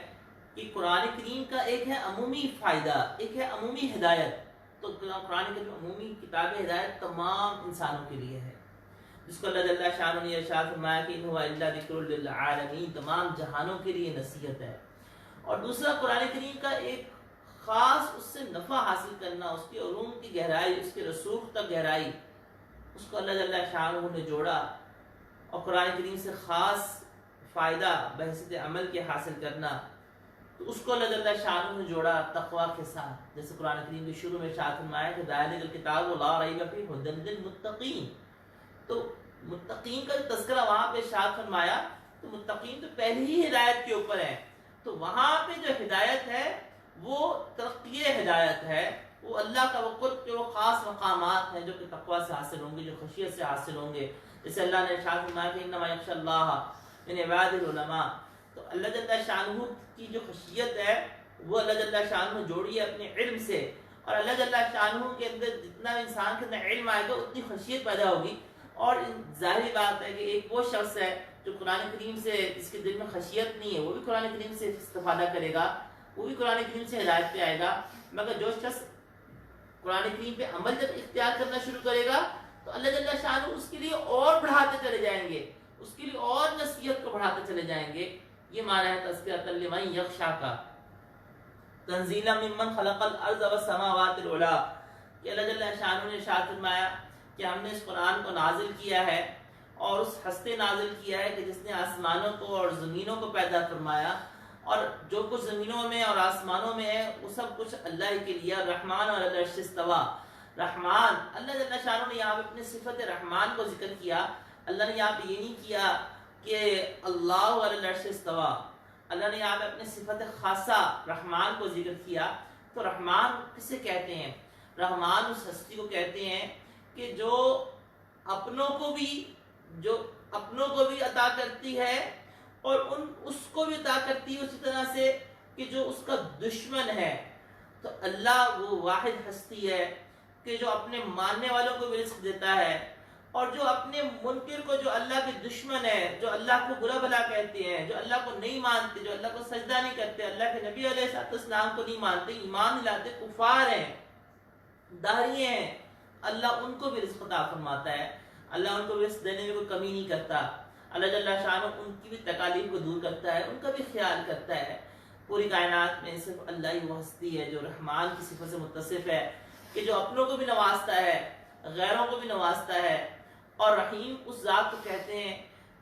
Speaker 1: کہ قرآن کریم کا ایک ہے عمومی فائدہ، ایک ہے عمومی ہدایت. تو قرآن کریم عمومی کتاب ہدایت تمام انسانوں کے لیے ہے، جس کو اللہ جل شانہ نے ارشاد فرمایا کہ انہ الا ذکر للعالمین، تمام جہانوں کے لیے نصیحت ہے. اور دوسرا قرآن کریم کا ایک خاص اس سے نفع حاصل کرنا، اس کے علوم کی گہرائی، اس کے رسوخ تک گہرائی، اس کو اللہ جل شانہ نے جوڑا. اور قرآن کریم سے خاص فائدہ بحیثیت عمل کے حاصل کرنا، تو اس کو اللہ جل شانہ نے جوڑا تقوی کے ساتھ. جیسے قرآن کریم کے شروع میں ارشاد فرمایا کہ ذالک الکتاب لا ریب فیہ ھدی للمتقین، تو متقین کا جو تذکرہ وہاں پہ ارشاد فرمایا، تو متقین تو پہلے ہی ہدایت کے اوپر ہیں. تو وہاں پہ جو ہدایت ہے وہ ترقی ہدایت ہے، وہ اللہ کا وہ قرب کے وہ خاص مقامات ہیں جو کہ تقوی سے حاصل ہوں گے، جو خشیت سے حاصل ہوں گے. جیسے اللہ نے ارشاد فرمایا کہ انما یخشی اللہ من عباد العلماء، تو اللہ جل شانہ کی جو خشیت ہے وہ اللہ جل شانہ جوڑی ہے اپنے علم سے. اور اللہ جل شانہ کے اندر جتنا انسان کے اندر علم آئے گا اتنی خشیت پیدا ہوگی. اور ظاہری بات ہے کہ ایک وہ شخص ہے جو قرآن کریم سے جس کے دل میں خشیت نہیں ہے، وہ بھی قرآن کریم سے استفادہ کرے گا، وہ بھی قرآن کریم سے ہدایت پہ آئے گا. مگر جو شخص قرآن کریم پہ عمل جب اختیار کرنا شروع کرے گا تو اللہ جل شانہ اس کے لیے اور بڑھاتے چلے جائیں گے، اس کے لیے اور نصیحت کو بڑھاتے چلے جائیں گے. یہ معنی ہے تذکرۃ لمن یخشی کا. تنزیلا ممن خلق الارض والسماوات العلی، کہ اللہ جل شانہ نے ارشاد فرمایا کہ ہم نے اس قرآن کو نازل کیا ہے اور اس ہستے نازل کیا ہے کہ جس نے آسمانوں کو اور زمینوں کو پیدا فرمایا، اور جو کچھ زمینوں میں اور آسمانوں میں ہے وہ سب کچھ اللہ کے لیے. رحمان اور العرش استوى، رحمان اللہ جل شانہ نے یہاں پہ اپنی صفت رحمان کو ذکر کیا. اللہ نے یہاں پہ یہ نہیں کیا کہ اللہ علی العرش استوى، اللہ نے یہاں پہ اپنی صفت خاصہ رحمان کو ذکر کیا. تو رحمان کسے کہتے ہیں؟ رحمان اس ہستی کو کہتے ہیں کہ جو اپنوں کو بھی عطا کرتی ہے اور اس کو بھی عطا کرتی ہے اسی طرح سے کہ جو اس کا دشمن ہے. تو اللہ وہ واحد ہستی ہے کہ جو اپنے ماننے والوں کو بھی رزق دیتا ہے، اور جو اپنے منکر کو، جو اللہ کے دشمن ہے، جو اللہ کو برا بھلا کہتے ہیں، جو اللہ کو نہیں مانتے، جو اللہ کو سجدہ نہیں کرتے، اللہ کے نبی علیہ السلام کو نہیں مانتے، ایمان نہیں لاتے، کفار ہیں، داہریے ہیں، اللہ ان کو بھی رزق عطا فرماتا ہے. اللہ ان کو رزق دینے میں کوئی کمی نہیں کرتا. اللہ جل شانہ ان کی بھی تکالیف کو دور کرتا ہے، ان کا بھی خیال کرتا ہے. پوری کائنات میں صرف اللہ ہی وہ ہستی ہے جو رحمان کی صفت سے متصف ہے کہ جو اپنوں کو بھی نوازتا ہے، غیروں کو بھی نوازتا ہے. اور رحیم اس ذات کو کہتے ہیں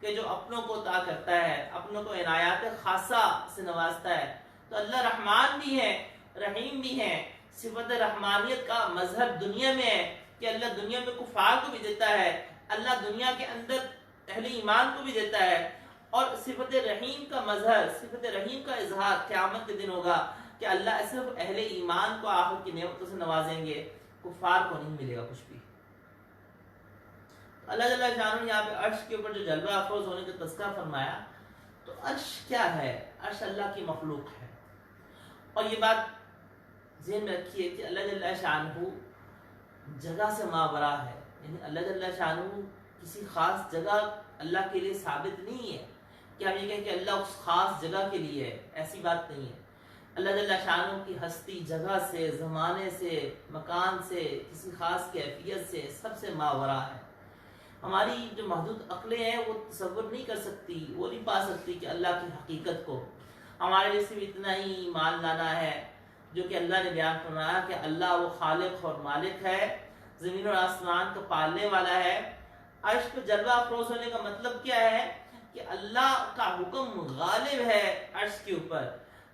Speaker 1: کہ جو اپنوں کو عطا کرتا ہے، اپنوں کو عنایات خاصہ سے نوازتا ہے. تو اللہ رحمان بھی ہے، رحیم بھی ہے. صفت رحمانیت کا مظہر دنیا میں ہے کہ اللہ دنیا میں کفار کو بھی دیتا ہے، اللہ دنیا کے اندر اہل ایمان کو بھی دیتا ہے. اور صفت رحیم کا مظہر، صفت رحیم کا اظہار قیامت کے دن ہوگا کہ اللہ صرف اہل ایمان کو آخر کی نعمتوں سے نوازیں گے، کفار کو نہیں ملے گا کچھ بھی. اللہ جل شانہ یہاں پہ عرش کے اوپر جو جلوہ افروز ہونے کا تذکرہ فرمایا، تو عرش کیا ہے؟ عرش اللہ کی مخلوق ہے. اور یہ بات ذہن میں رکھیے کہ اللہ جل شانہ جگہ سے ماورا ہے، یعنی اللہ جل شانہ کسی خاص جگہ اللہ کے لیے ثابت نہیں ہے کہ ہم یہ کہیں کہ اللہ اس خاص جگہ کے لیے ہے، ایسی بات نہیں ہے. اللہ جل شانہ کی ہستی جگہ سے، زمانے سے، مکان سے، کسی خاص کیفیت سے سب سے ماورا ہے. ہماری جو محدود عقلیں ہیں وہ تصور نہیں کر سکتی، وہ نہیں پا سکتی کہ اللہ کی حقیقت کو. ہمارے لیے صرف اتنا ہی ایمان لانا ہے جو کہ اللہ نے بیان فرمایا کہ اللہ وہ خالق اور مالک ہے، زمین اور آسمان کا پالنے والا ہے. عرش پہ جلوہ افروز ہونے کا مطلب کیا ہے؟ کہ اللہ کا حکم غالب ہے عرش کے اوپر.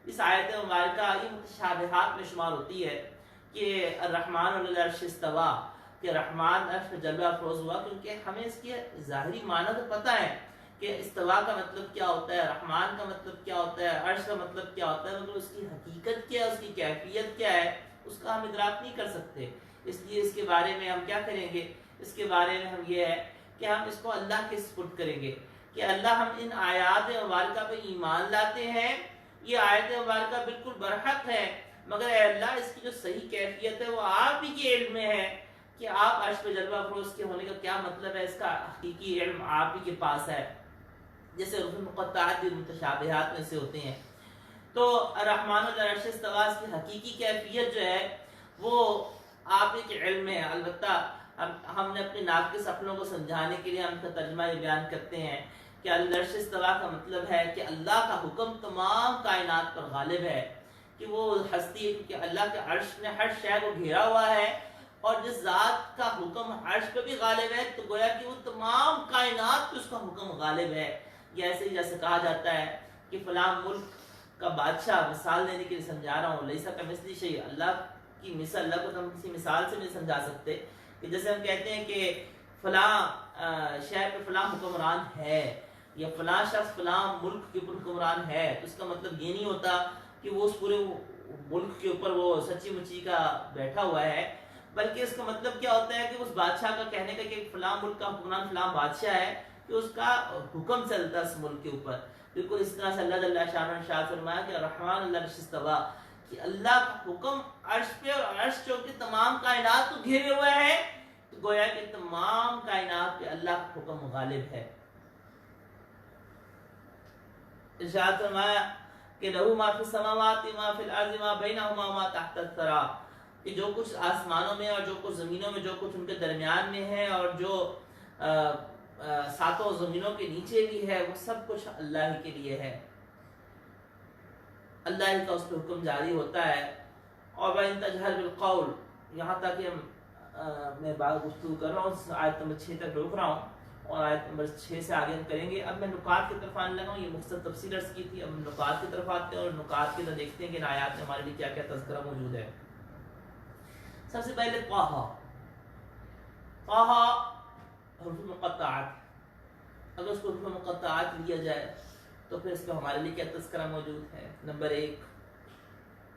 Speaker 1: اس آیت مبارکہ یہ متشابہات میں شمار ہوتی ہے کہ الرحمن علی العرش استویٰ، کہ رحمان عرش پہ جلوہ افروز ہوا، کیونکہ ہمیں اس کی ظاہری معنی تو پتہ ہے کہ استوا کا مطلب کیا ہوتا ہے، رحمان کا مطلب کیا ہوتا ہے، عرش کا مطلب کیا ہوتا ہے، مگر اس کی حقیقت کیا ہے، اس کی کیفیت کیا ہے، اس کا ہم ادراک نہیں کر سکتے. اس لیے اس کے بارے میں ہم کیا کریں گے؟ اس کے بارے میں ہم یہ ہے کہ ہم اس کو اللہ کے سپرد کریں گے کہ اللہ ہم ان آیات مبارکہ پہ ایمان لاتے ہیں، یہ آیت مبارکہ بالکل برحق ہے، مگر اے اللہ اس کی جو صحیح کیفیت ہے وہ آپ ہی کے علم میں ہے کہ آپ عرش پہ جلوہ افروز کے ہونے کا کیا مطلب ہے، اس کا حقیقی علم آپ ہی کے پاس ہے. جیسے حروف مقطعات بھی متشابہات میں سے ہوتے ہیں. تو الرحمن علی العرش استویٰ کی حقیقی کیفیت جو ہے وہ آپ ہی کے علم میں ہے. البتہ ہم نے اپنے ناقص عقلوں کو سمجھانے کے لیے ہم کا ترجمہ یہ بیان کرتے ہیں کہ العرش استویٰ کا مطلب ہے کہ اللہ کا حکم تمام کائنات پر غالب ہے، کہ وہ ہستی ہے کیونکہ اللہ کے عرش نے ہر شے کو گھیرا ہوا ہے، اور جس ذات کا حکم عرش پہ بھی غالب ہے تو گویا کہ وہ تمام کائنات پہ اس کا حکم غالب ہے. ایسے جیسے کہا جاتا ہے کہ فلاں ملک کا بادشاہ، مثال دینے کے لیے سمجھا رہا ہوں، لیسا کمثلہ شیء، اللہ کی مثال، اللہ کو ہم کسی مثال سے نہیں سمجھا سکتے. کہ جیسے ہم کہتے ہیں کہ فلاں شہر پہ فلاں حکمران ہے، یا فلاں شخص فلاں ملک کے اوپر حکمران ہے، تو اس کا مطلب یہ نہیں ہوتا کہ وہ اس پورے ملک کے اوپر وہ سچی مچی کا بیٹھا ہوا ہے، بلکہ اس کا مطلب کیا ہوتا ہے کہ اس بادشاہ کا کہنے کا کہ فلاں ملک کا حکمران فلاں بادشاہ ہے کہ اس کا حکم چلتا ہے اس ملک کے اوپر. بالکل اس طرح سے اللہ جل شانہ نے ارشاد فرمایا کہ الرحمن علی العرش استویٰ، کہ اللہ کا حکم عرش پہ، اور عرش جو کہ تمام کائنات کو گھیرے ہوئے ہے، تو گویا کہ تمام کائنات پہ اللہ کا حکم غالب ہے. ارشاد فرمایا کہ لہو ما فی السماوات ما فی الارض ما بینہما ما تحت الثری، کہ جو کچھ آسمانوں میں اور جو کچھ زمینوں میں، جو کچھ ان کے درمیان میں ہے، اور جو ساتوں زمینوں کے نیچے بھی ہے، وہ سب کچھ اللہ ہی کے لیے ہے. اللہ ہی کا اس پہ حکم جاری ہوتا ہے. اور وَإِن تَجْهَرْ بِالْقَوْلِ، یہاں تک کہ میں بات گفتگو کر رہا ہوں، آیت نمبر 6 تک روک رہا ہوں، اور آیت نمبر 6 سے آگے ہم کریں گے. اب میں نکات کی طرف آنے لگا ہوں، یہ مختصر تفصیل عرض کی تھی، اب ہم نکات کی طرف آتے ہیں اور نکات کی طرف دیکھتے ہیں کہ ان آیات میں ہمارے لیے کیا کیا تذکرہ موجود ہے. سب سے پہلے طٰہٰ، حروف مقطعات، اگر اس کو حروف مقطعات لیا جائے تو پھر اس پہ ہمارے لیے کیا تذکرہ موجود ہے. نمبر 1،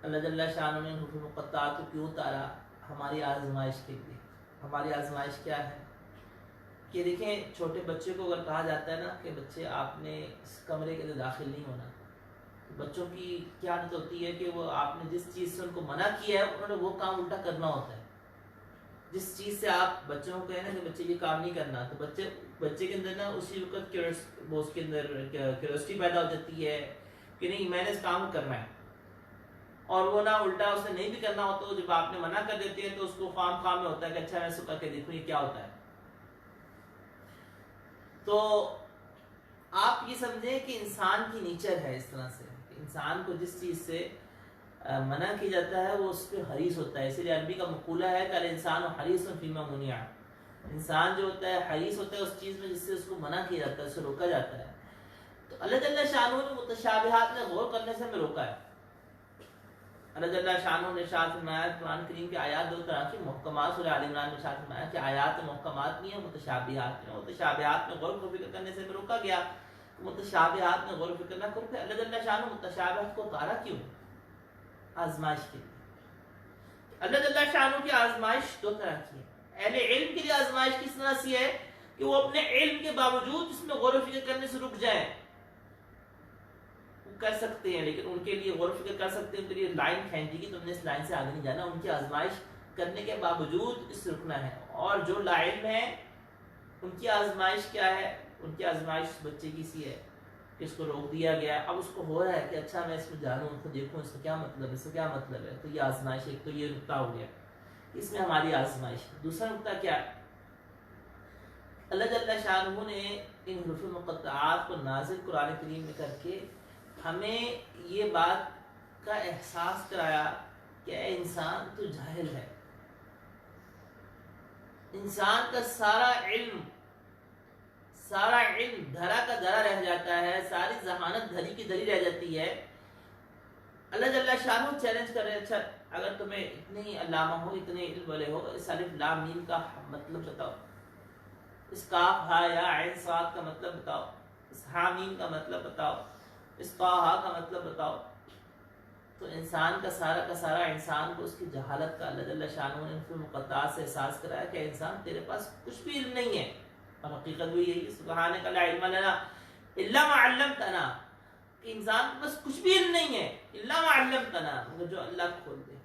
Speaker 1: اللہ جل شانہ نے حروف مقطعات کو کیوں اتارا، ہماری آزمائش کے لیے. ہماری آزمائش کیا ہے کہ دیکھیں چھوٹے بچے کو اگر کہا جاتا ہے نا کہ بچے آپ نے اس کمرے کے اندر داخل نہیں ہونا، تو بچوں کی کیا عادت ہوتی ہے کہ وہ آپ نے جس چیز سے ان کو منع کیا ہے انہوں نے وہ کام الٹا کرنا ہوتا ہے. جس چیز سے آپ بچوں کو کہیں نا کہ بچے یہ کام نہیں کرنا، تو بچے کے اندر نا اسی وقت اس کے اندر کیوریوسٹی پیدا ہو جاتی ہے کہ نہیں میں نے اس کام کو کرنا ہے، اور وہ نہ الٹا اسے نہیں بھی کرنا ہوتا. جب آپ نے منع کر دیتے ہیں تو اس کو خام میں ہوتا ہے کہ اچھا میں اس کو کر کے دیکھوں یہ کیا ہوتا ہے. تو آپ یہ سمجھیں کہ انسان کی نیچر ہے اس طرح سے کہ انسان کو جس چیز سے منع کیا جاتا ہے وہ اس پہ حریص ہوتا ہے. اسی لیے عربی کا مقولہ ہے کہ الانسان حریص فیما منع، انسان جو ہوتا ہے حریص ہوتا ہے اس چیز میں جس سے اس کو منع کیا جاتا ہے، اس سے روکا جاتا ہے. تو اللہ جل شانہ نے متشابہات میں غور کرنے سے ہمیں روکا ہے. اللہ جل شانہ نے ارشاد فرمایا قرآن کریم کی آیات دو طرح کی محکمات، سورہ آل عمران میں ارشاد فرمایا کہ آیات محکمات نہیں ہیں، متشابہات ہیں. متشابہات میں غور و فکر کرنے سے ہمیں روکا گیا، متشابہات میں غور و فکر نہ کرو. کہ اللہ جل شانہ متشابہات کو اتارا کیوں؟ آزمائش کے لیے. اللہ جل شانہ کی آزمائش دو طرح کی ہے. اہل علم کے لیے آزمائش کس طرح سی ہے کہ وہ اپنے علم کے باوجود اس میں غور و فکر کرنے سے رک جائیں. وہ کر سکتے ہیں لیکن ان کے لیے غور و فکر کر سکتے ہیں، ان کے لیے لائن کھینچے گی تم نے اس لائن سے آگے نہیں جانا. ان کی آزمائش کرنے کے باوجود اس سے رکنا ہے. اور جو لا علم ہے ان کی آزمائش کیا ہے؟ ان کی آزمائش بچے کی سی ہے کہ اس کو روک دیا گیا ہے، اب اس کو ہو رہا ہے کہ اچھا میں اس کو جانوں، اس کو دیکھوں، اس کا کیا مطلب ہے، اس کا کیا مطلب ہے. تو یہ آزمائش، ایک تو یہ نقطہ ہو گیا، اس میں ہماری آزمائش. دوسرا نقطہ کیا ہے؟ اللہ جل شانہ نے ان حروف مقطعات کو نازل قرآن کریم میں کر کے ہمیں یہ بات کا احساس کرایا کہ اے انسان تو جاہل ہے. انسان کا سارا علم دھرا کا دھرا رہ جاتا ہے، ساری ذہانت دھری کی دھری رہ جاتی ہے. اللہ جل شانہ چیلنج کر رہے ہیں اچھا اگر تمہیں اتنے ہی علامہ ہو، اتنے علم والے ہو، اس الف لام میم کا مطلب بتاؤ، اس کاف ہا یا عین صاد کا مطلب بتاؤ، اس ہا میم کا مطلب بتاؤ، اس طا ہا کا مطلب بتاؤ. تو انسان کا سارا انسان کو اس کی جہالت کا اللہ جل شانہ نے ان مقطعات سے احساس کرایا کہ انسان تیرے پاس کچھ بھی علم نہیں ہے. اور حقیقت بھی یہی ہے، سبحانک لا علم لنا الا ما علمتنا، کہ انسان کے پاس کچھ بھی علم نہیں ہے الا ما علمتنا، مگر جو اللہ کھول دے.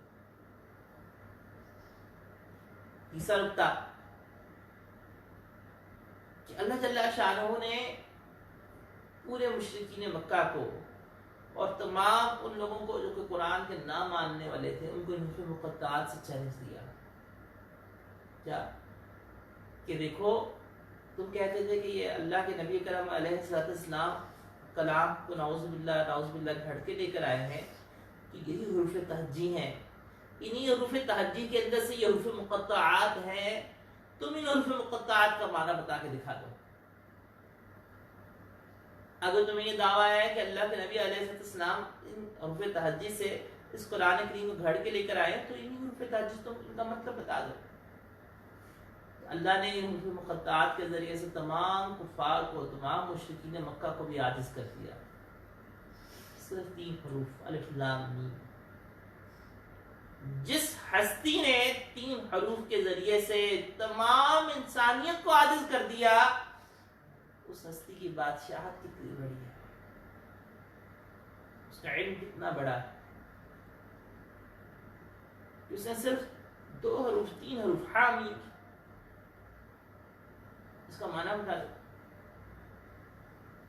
Speaker 1: تیسرا نقطہ کہ اللہ جل شانہ نے پورے مشرکین مکہ کو اور تمام ان لوگوں کو جو کہ قرآن کے نہ ماننے والے تھے ان کو ان مقطعات سے چیلنج دیا. کیا کہ دیکھو تم کہتے تھے کہ یہ اللہ کے نبی کرم علیہ السلام کلام کو نعوذ باللہ گھڑ کے لے کر آئے ہیں کہ یہی حروف تہجی ہیں، انہی حروف تہجی کے اندر سے یہ حروف مقطعات ہیں، تم ان حروف مقطعات کا معنی بتا کے دکھا دو. اگر تمہیں یہ دعویٰ ہے کہ اللہ کے نبی علیہ السلام ان حروف تہجی سے اس قرآن کریم کو گھڑ کے لے کر آئے تو انہی حروف تہجی تم ان کا مطلب بتا دو. اللہ نے ان حروف مقطعات کے ذریعے سے تمام کفار کو، تمام مشرکین مکہ کو بھی عاجز کر دیا. صرف 3 حروف الف لام میم. جس ہستی نے 3 حروف کے ذریعے سے تمام انسانیت کو عاجز کر دیا، اس ہستی کی بادشاہت کتنی بڑی ہے، اس کا علم کتنا بڑا ہے. اس نے صرف 2 حروف 3 حروف حامیم، اس کا معنی بتا دو.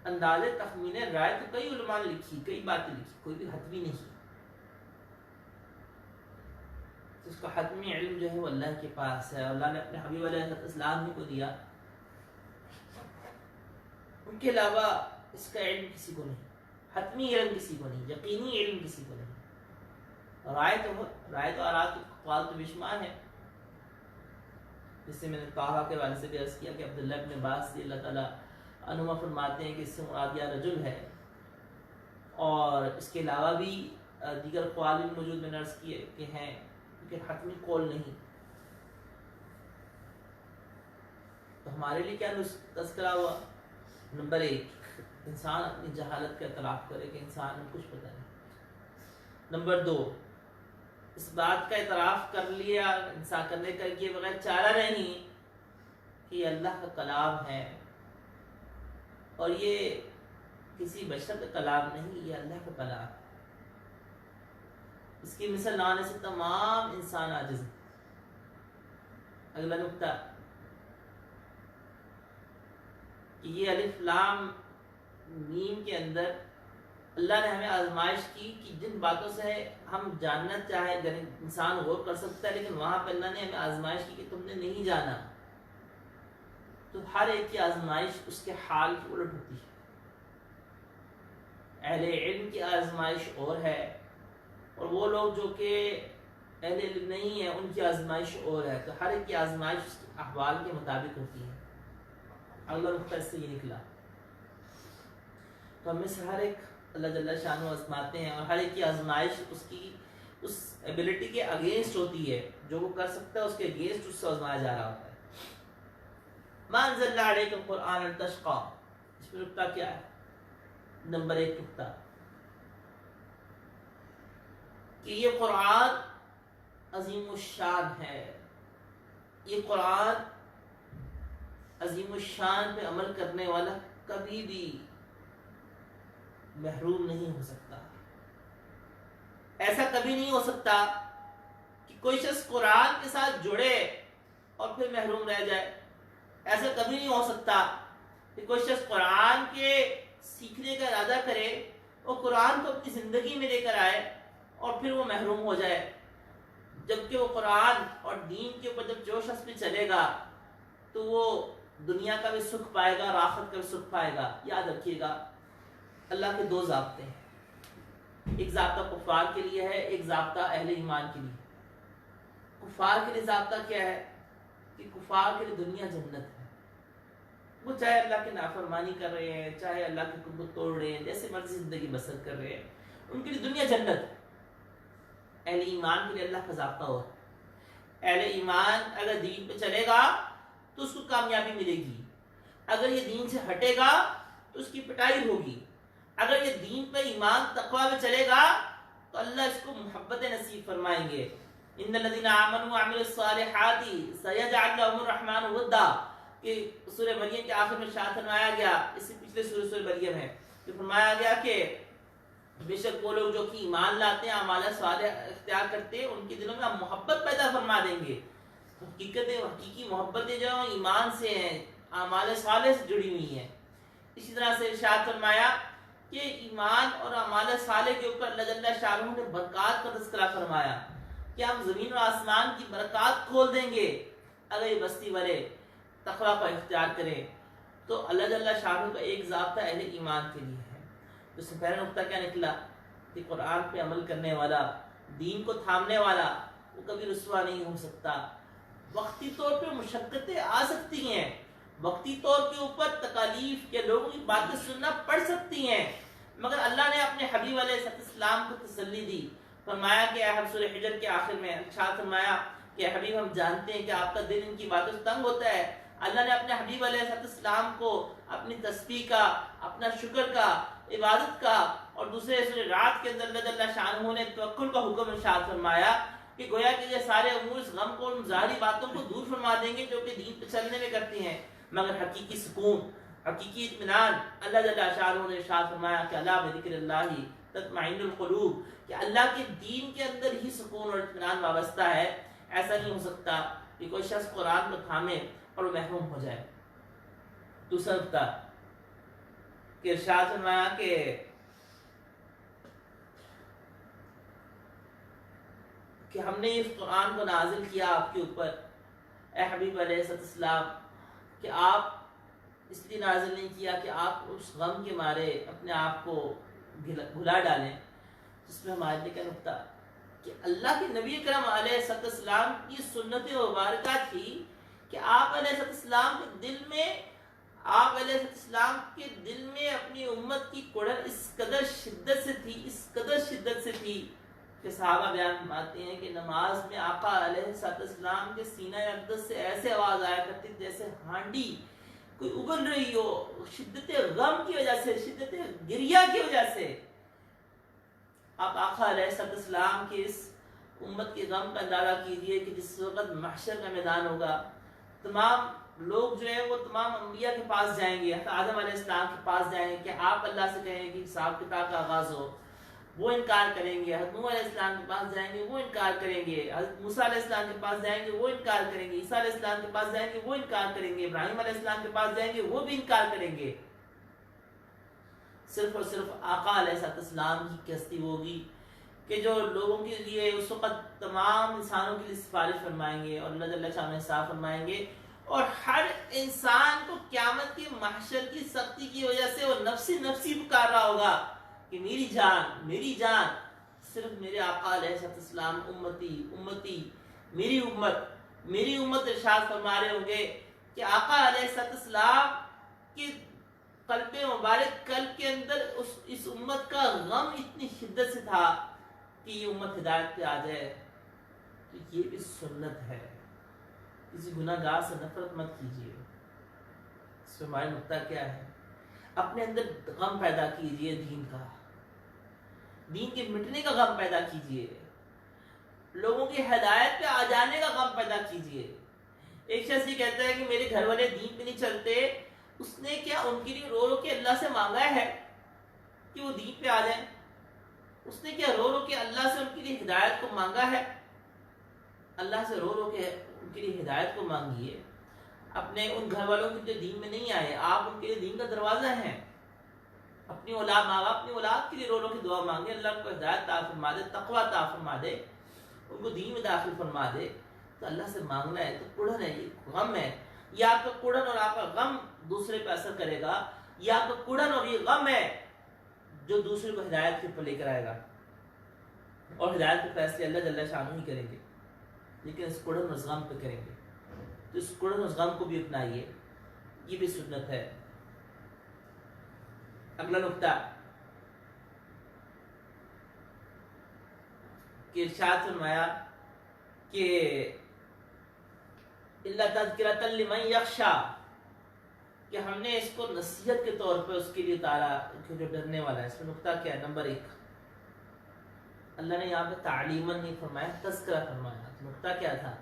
Speaker 1: اندازے تخمین رائے تو کئی علماء نے لکھی، کئی باتیں لکھی، کوئی بھی حتمی نہیں. اس کا حتمی علم جو ہے وہ اللہ کے پاس ہے. اللہ نے اپنے حبیب علیہ السلام ہی کو دیا، ان کے علاوہ اس کا علم کسی کو نہیں، حتمی علم کسی کو نہیں، یقینی علم کسی کو نہیں. رائے تو آرات اقوال تو بشمار ہے، جس سے میں نے کہا کہ والد سے بھی عرض کیا کہ عبداللہ ابن عباس سے اللہ تعالیٰ عنہما فرماتے ہیں کہ اس سے مراد یا رجل ہے. اور اس کے علاوہ بھی دیگر اقوال بھی موجود میں نے عرض کیے کہ ہیں، کیونکہ حتمی قول نہیں. تو ہمارے لیے کیا تذکرہ ہوا؟ نمبر 1 انسان اپنی جہالت کا اعتراف کرے کہ انسان میں کچھ پتہ نہیں. نمبر 2 اس بات کا اعتراف کر لیا انسان کرنے کا یہ بغیر چارہ نہیں کہ یہ اللہ کا کلام ہے، اور یہ کسی بشر کا کلام نہیں، یہ اللہ کا کلام ہے۔ اس کی مثال لانے سے تمام انسان عاجز ہیں۔ اگلا نقطہ کہ یہ الف لام میم کے اندر اللہ نے ہمیں آزمائش کی کہ جن باتوں سے ہم جاننا چاہے انسان غور کر سکتا ہے، لیکن وہاں پہ اللہ نے ہمیں آزمائش کی کہ تم نے نہیں جانا، تو ہر ایک کی آزمائش اس کے حال کی الٹ ہوتی ہے۔ اہل علم کی آزمائش اور ہے، اور وہ لوگ جو کہ اہل علم نہیں ہیں ان کی آزمائش اور ہے، تو ہر ایک کی آزمائش اس کے احوال کے مطابق ہوتی ہے۔ اگلا نقطہ اس سے یہ نکلا، تو ہم میں سے ہر ایک اللہ جل شانہ آزماتے ہیں، اور ہر ایک کی آزمائش اس کی اس ایبلٹی کے اگینسٹ ہوتی ہے، جو وہ کر سکتا ہے اس کے اگینسٹ اس سے آزمایا جا رہا ہوتا ہے۔ ما انزلنا علیک القرآن لتشقی، اس میں نقطہ کیا ہے؟ نمبر 1 نقطہ کہ یہ قرآن عظیم الشان ہے، یہ قرآن عظیم الشان پہ عمل کرنے والا کبھی بھی محروم نہیں ہو سکتا۔ ایسا کبھی نہیں ہو سکتا کہ کوئی شخص قرآن کے ساتھ جڑے اور پھر محروم رہ جائے۔ ایسا کبھی نہیں ہو سکتا کہ کوئی شخص قرآن کے سیکھنے کا ارادہ کرے اور قرآن کو اپنی زندگی میں لے کر آئے اور پھر وہ محروم ہو جائے، جبکہ وہ قرآن اور دین کے اوپر جب جو شخص بھی چلے گا تو وہ دنیا کا بھی سکھ پائے گا اور آخرت کا بھی سکھ پائے گا۔ یاد رکھیے گا، اللہ کے 2 ضابطے ہیں، ایک ضابطہ کفار کے لیے ہے، ایک ضابطہ اہل ایمان کے لیے۔ کفار کے لیے ضابطہ کیا ہے کہ کفار کے لیے دنیا جنت ہے، وہ چاہے اللہ کی نافرمانی کر رہے ہیں، چاہے اللہ کے حکم کو توڑ رہے ہیں، جیسے مرضی زندگی بسر کر رہے ہیں، ان کے لیے دنیا جنت ہے۔ اہل ایمان کے لیے اللہ کا ضابطہ ہو، اہل ایمان اگر دین پہ چلے گا تو اس کو کامیابی ملے گی، اگر یہ دین سے ہٹے گا تو اس کی پٹائی ہوگی۔ اگر یہ دین پہ ایمان تقوی میں چلے گا تو اللہ اس کو محبت نصیب فرمائیں گے۔ ان الذين آمنوا وعملوا الصالحات سيجعل لهم الرحمن ودا، کہ سورہ مریم کے آخر میں ارشاد فرمایا گیا، اس سے پچھلے سورہ مریم ہے کہ فرمایا گیا کہ بے شک وہ لوگ جو کہ ایمان لاتے ہیں، اعمال صالح اختیار کرتے ہیں، ان کے دلوں میں ہم محبت پیدا فرما دیں گے۔ حقیقی محبتیں جو ایمان سے ہیں، اعمال صالح سے جڑی ہوئی ہیں۔ اسی طرح سے ارشاد فرمایا کہ ایمان اور اعمال صالح کے اوپر اللہ جل شانہ نے برکات کا تذکرہ فرمایا کہ ہم زمین و آسمان کی برکات کھول دیں گے اگر یہ بستی والے تقوی کو اختیار کریں۔ تو اللہ جل شانہ کا ایک ضابطہ اہل ایمان کے لیے ہے۔ اس سے پہلا نقطہ کیا نکلا کہ قرآن پہ عمل کرنے والا، دین کو تھامنے والا، وہ کبھی رسوا نہیں ہو سکتا۔ وقتی طور پہ مشقتیں آ سکتی ہیں، وقتی طور کے اوپر تکالیف یا لوگوں کی باتیں سننا پڑ سکتی ہیں، مگر اللہ نے اپنے حبیب علیہ السلام کو تسلی دی۔ فرمایا کہ سورہ حجر کے آخر میں ارشاد فرمایا کہ حبیب ہم جانتے ہیں کہ آپ کا دل ان کی باتوں سے تنگ ہوتا ہے۔ اللہ نے اپنے حبیب علیہ السلام کو اپنی تسبیح کا، اپنا شکر کا، عبادت کا، اور دوسرے سورہ رات کے اندر اللہ جل شانہ نے توکل کا حکم ارشاد فرمایا کہ گویا کہ یہ سارے امور اس غم کو، ان ظاہری باتوں کو دور فرما دیں گے جو کہ دین پہ چلنے میں کرتی ہیں، مگر حقیقی سکون، حقیقی اطمینان اللہ جل شانہ نے ارشاد فرمایا کہ الا بذکر اللہ تطمئن القلوب، کہ اللہ کے دین کے اندر ہی سکون اور اطمینان وابستہ ہے۔ ایسا نہیں ہو سکتا کہ کوئی شخص قرآن کو تھامے اور وہ محروم ہو جائے۔ دوسرا نقطہ کہ ارشاد فرمایا کہ ہم نے اس قرآن کو نازل کیا آپ کے اوپر اے حبیب علیہ السلام، کہ آپ اس لیے نازل نہیں کیا کہ آپ اس غم کے مارے اپنے آپ کو بھلا ڈالیں۔ جس میں ہمارے کا نقطہ کہ اللہ کے نبی کرم علیہ السلام کی سنت مبارکہ تھی کہ آپ علیہ السلام کے دل میں، آپ علیہ السلام کے دل میں اپنی امت کی کڑن اس قدر شدت سے تھی، اس قدر شدت سے تھی کہ صحابہ بیان فرماتے ہیں کہ نماز میں آقا علیہ السلام کے سینہ اقدس سے ایسے آواز آیا کرتی جیسے ہانڈی کوئی ابل رہی ہو، شدت غم کی وجہ سے، شدت گریہ کی وجہ سے۔ آپ آقا علیہ السلام کے اس امت کے غم کا اندازہ کیجئے کہ جس وقت محشر کا میدان ہوگا، تمام لوگ جو ہے وہ تمام انبیاء کے پاس جائیں گے، حضرت آدم علیہ السلام کے پاس جائیں گے کہ آپ اللہ سے کہیں کہ حساب کتاب کا آغاز ہو، وہ انکار کریں گے۔ حضرت نوح علیہ السلام کے پاس جائیں گے، وہ انکار کریں گے۔ حضرت موسیٰ علیہ السلام کے پاس جائیں گے، وہ انکار کریں گے۔ عیسیٰ علیہ السلام کے پاس جائیں گے، وہ انکار کریں گے۔ ابراہیم علیہ السلام کے پاس جائیں گے، وہ بھی انکار کریں گے۔ صرف اور صرف آقا علیہ السلام کی کشتی ہوگی کہ جو لوگوں کے لیے اس وقت تمام انسانوں کے لیے سفارش فرمائیں گے اور اللہ جل شانہ حساب فرمائیں گے، اور ہر انسان کو قیامت کے محشر کی سختی کی وجہ سے وہ نفسی نفسی پکار رہا ہوگا کہ میری جان، صرف میرے آقا علیہ السلام امتی امتی، میری امت ارشاد فرما رہے ہوں گے کہ آقا علیہ السلام کے قلب مبارک قلب کے اندر اس امت کا غم اتنی شدت سے تھا کہ یہ امت ہدایت پہ آ جائے۔ تو یہ بھی سنت ہے، کسی گناہ گار سے نفرت مت کیجیے۔ اس میں ہماری نقطہ کیا ہے؟ اپنے اندر غم پیدا کیجیے، دین کے مٹنے کا غم پیدا کیجیے، لوگوں کی ہدایت پہ آ جانے کا غم پیدا کیجیے۔ ایک شخص یہ کہتا ہے کہ میرے گھر والے دین پہ نہیں چلتے، اس نے کیا ان کے لیے رو رو کے اللہ سے مانگا ہے کہ وہ دین پہ آ جائیں؟ اس نے کیا رو رو کے اللہ سے ان کے لیے ہدایت کو مانگا ہے؟ اللہ سے رو رو کے ان کے لیے ہدایت کو مانگیے۔ اپنے ان گھر والوں کے جو دین میں نہیں آئے، آپ ان کے لیے دین کا دروازہ ہیں۔ اپنی اولاد ماں باپ اپنی اولاد کے لیے رو رو کے دعا مانگے، اللہ ان کو ہدایت عطا فرما دے، تقویٰ عطا فرما دے، ان کو دین میں داخل فرما دے۔ تو اللہ سے مانگنا ہے تو کڑھن ہے، یہ غم ہے۔ یا آپ کا کڑھن اور آپ کا غم دوسرے پہ اثر کرے گا، یا آپ کا کڑھن اور یہ غم ہے جو دوسرے کو ہدایت کے اوپر لے کر آئے گا، اور ہدایت کے فیصلے اللہ جل شانہ ہی کریں گے، لیکن اس کڑھن اور اس غم پہ کریں گے۔ تو اس کڑھن اور اس غم کو بھی اپنائیے، یہ بھی سنت ہے۔ اگلا نقطہ کہ ارشاد فرمایا کہ اللہ تذکرۃ لمن یخشی، کہ ہم نے اس کو نصیحت کے طور پہ اس کے لیے اتارا کہ جو ڈرنے والا ہے۔ اس میں نقطہ کیا ہے؟ نمبر 1، اللہ نے یہاں پہ تعلیماً نہیں فرمایا، تذکرہ فرمایا۔ نقطہ کیا تھا؟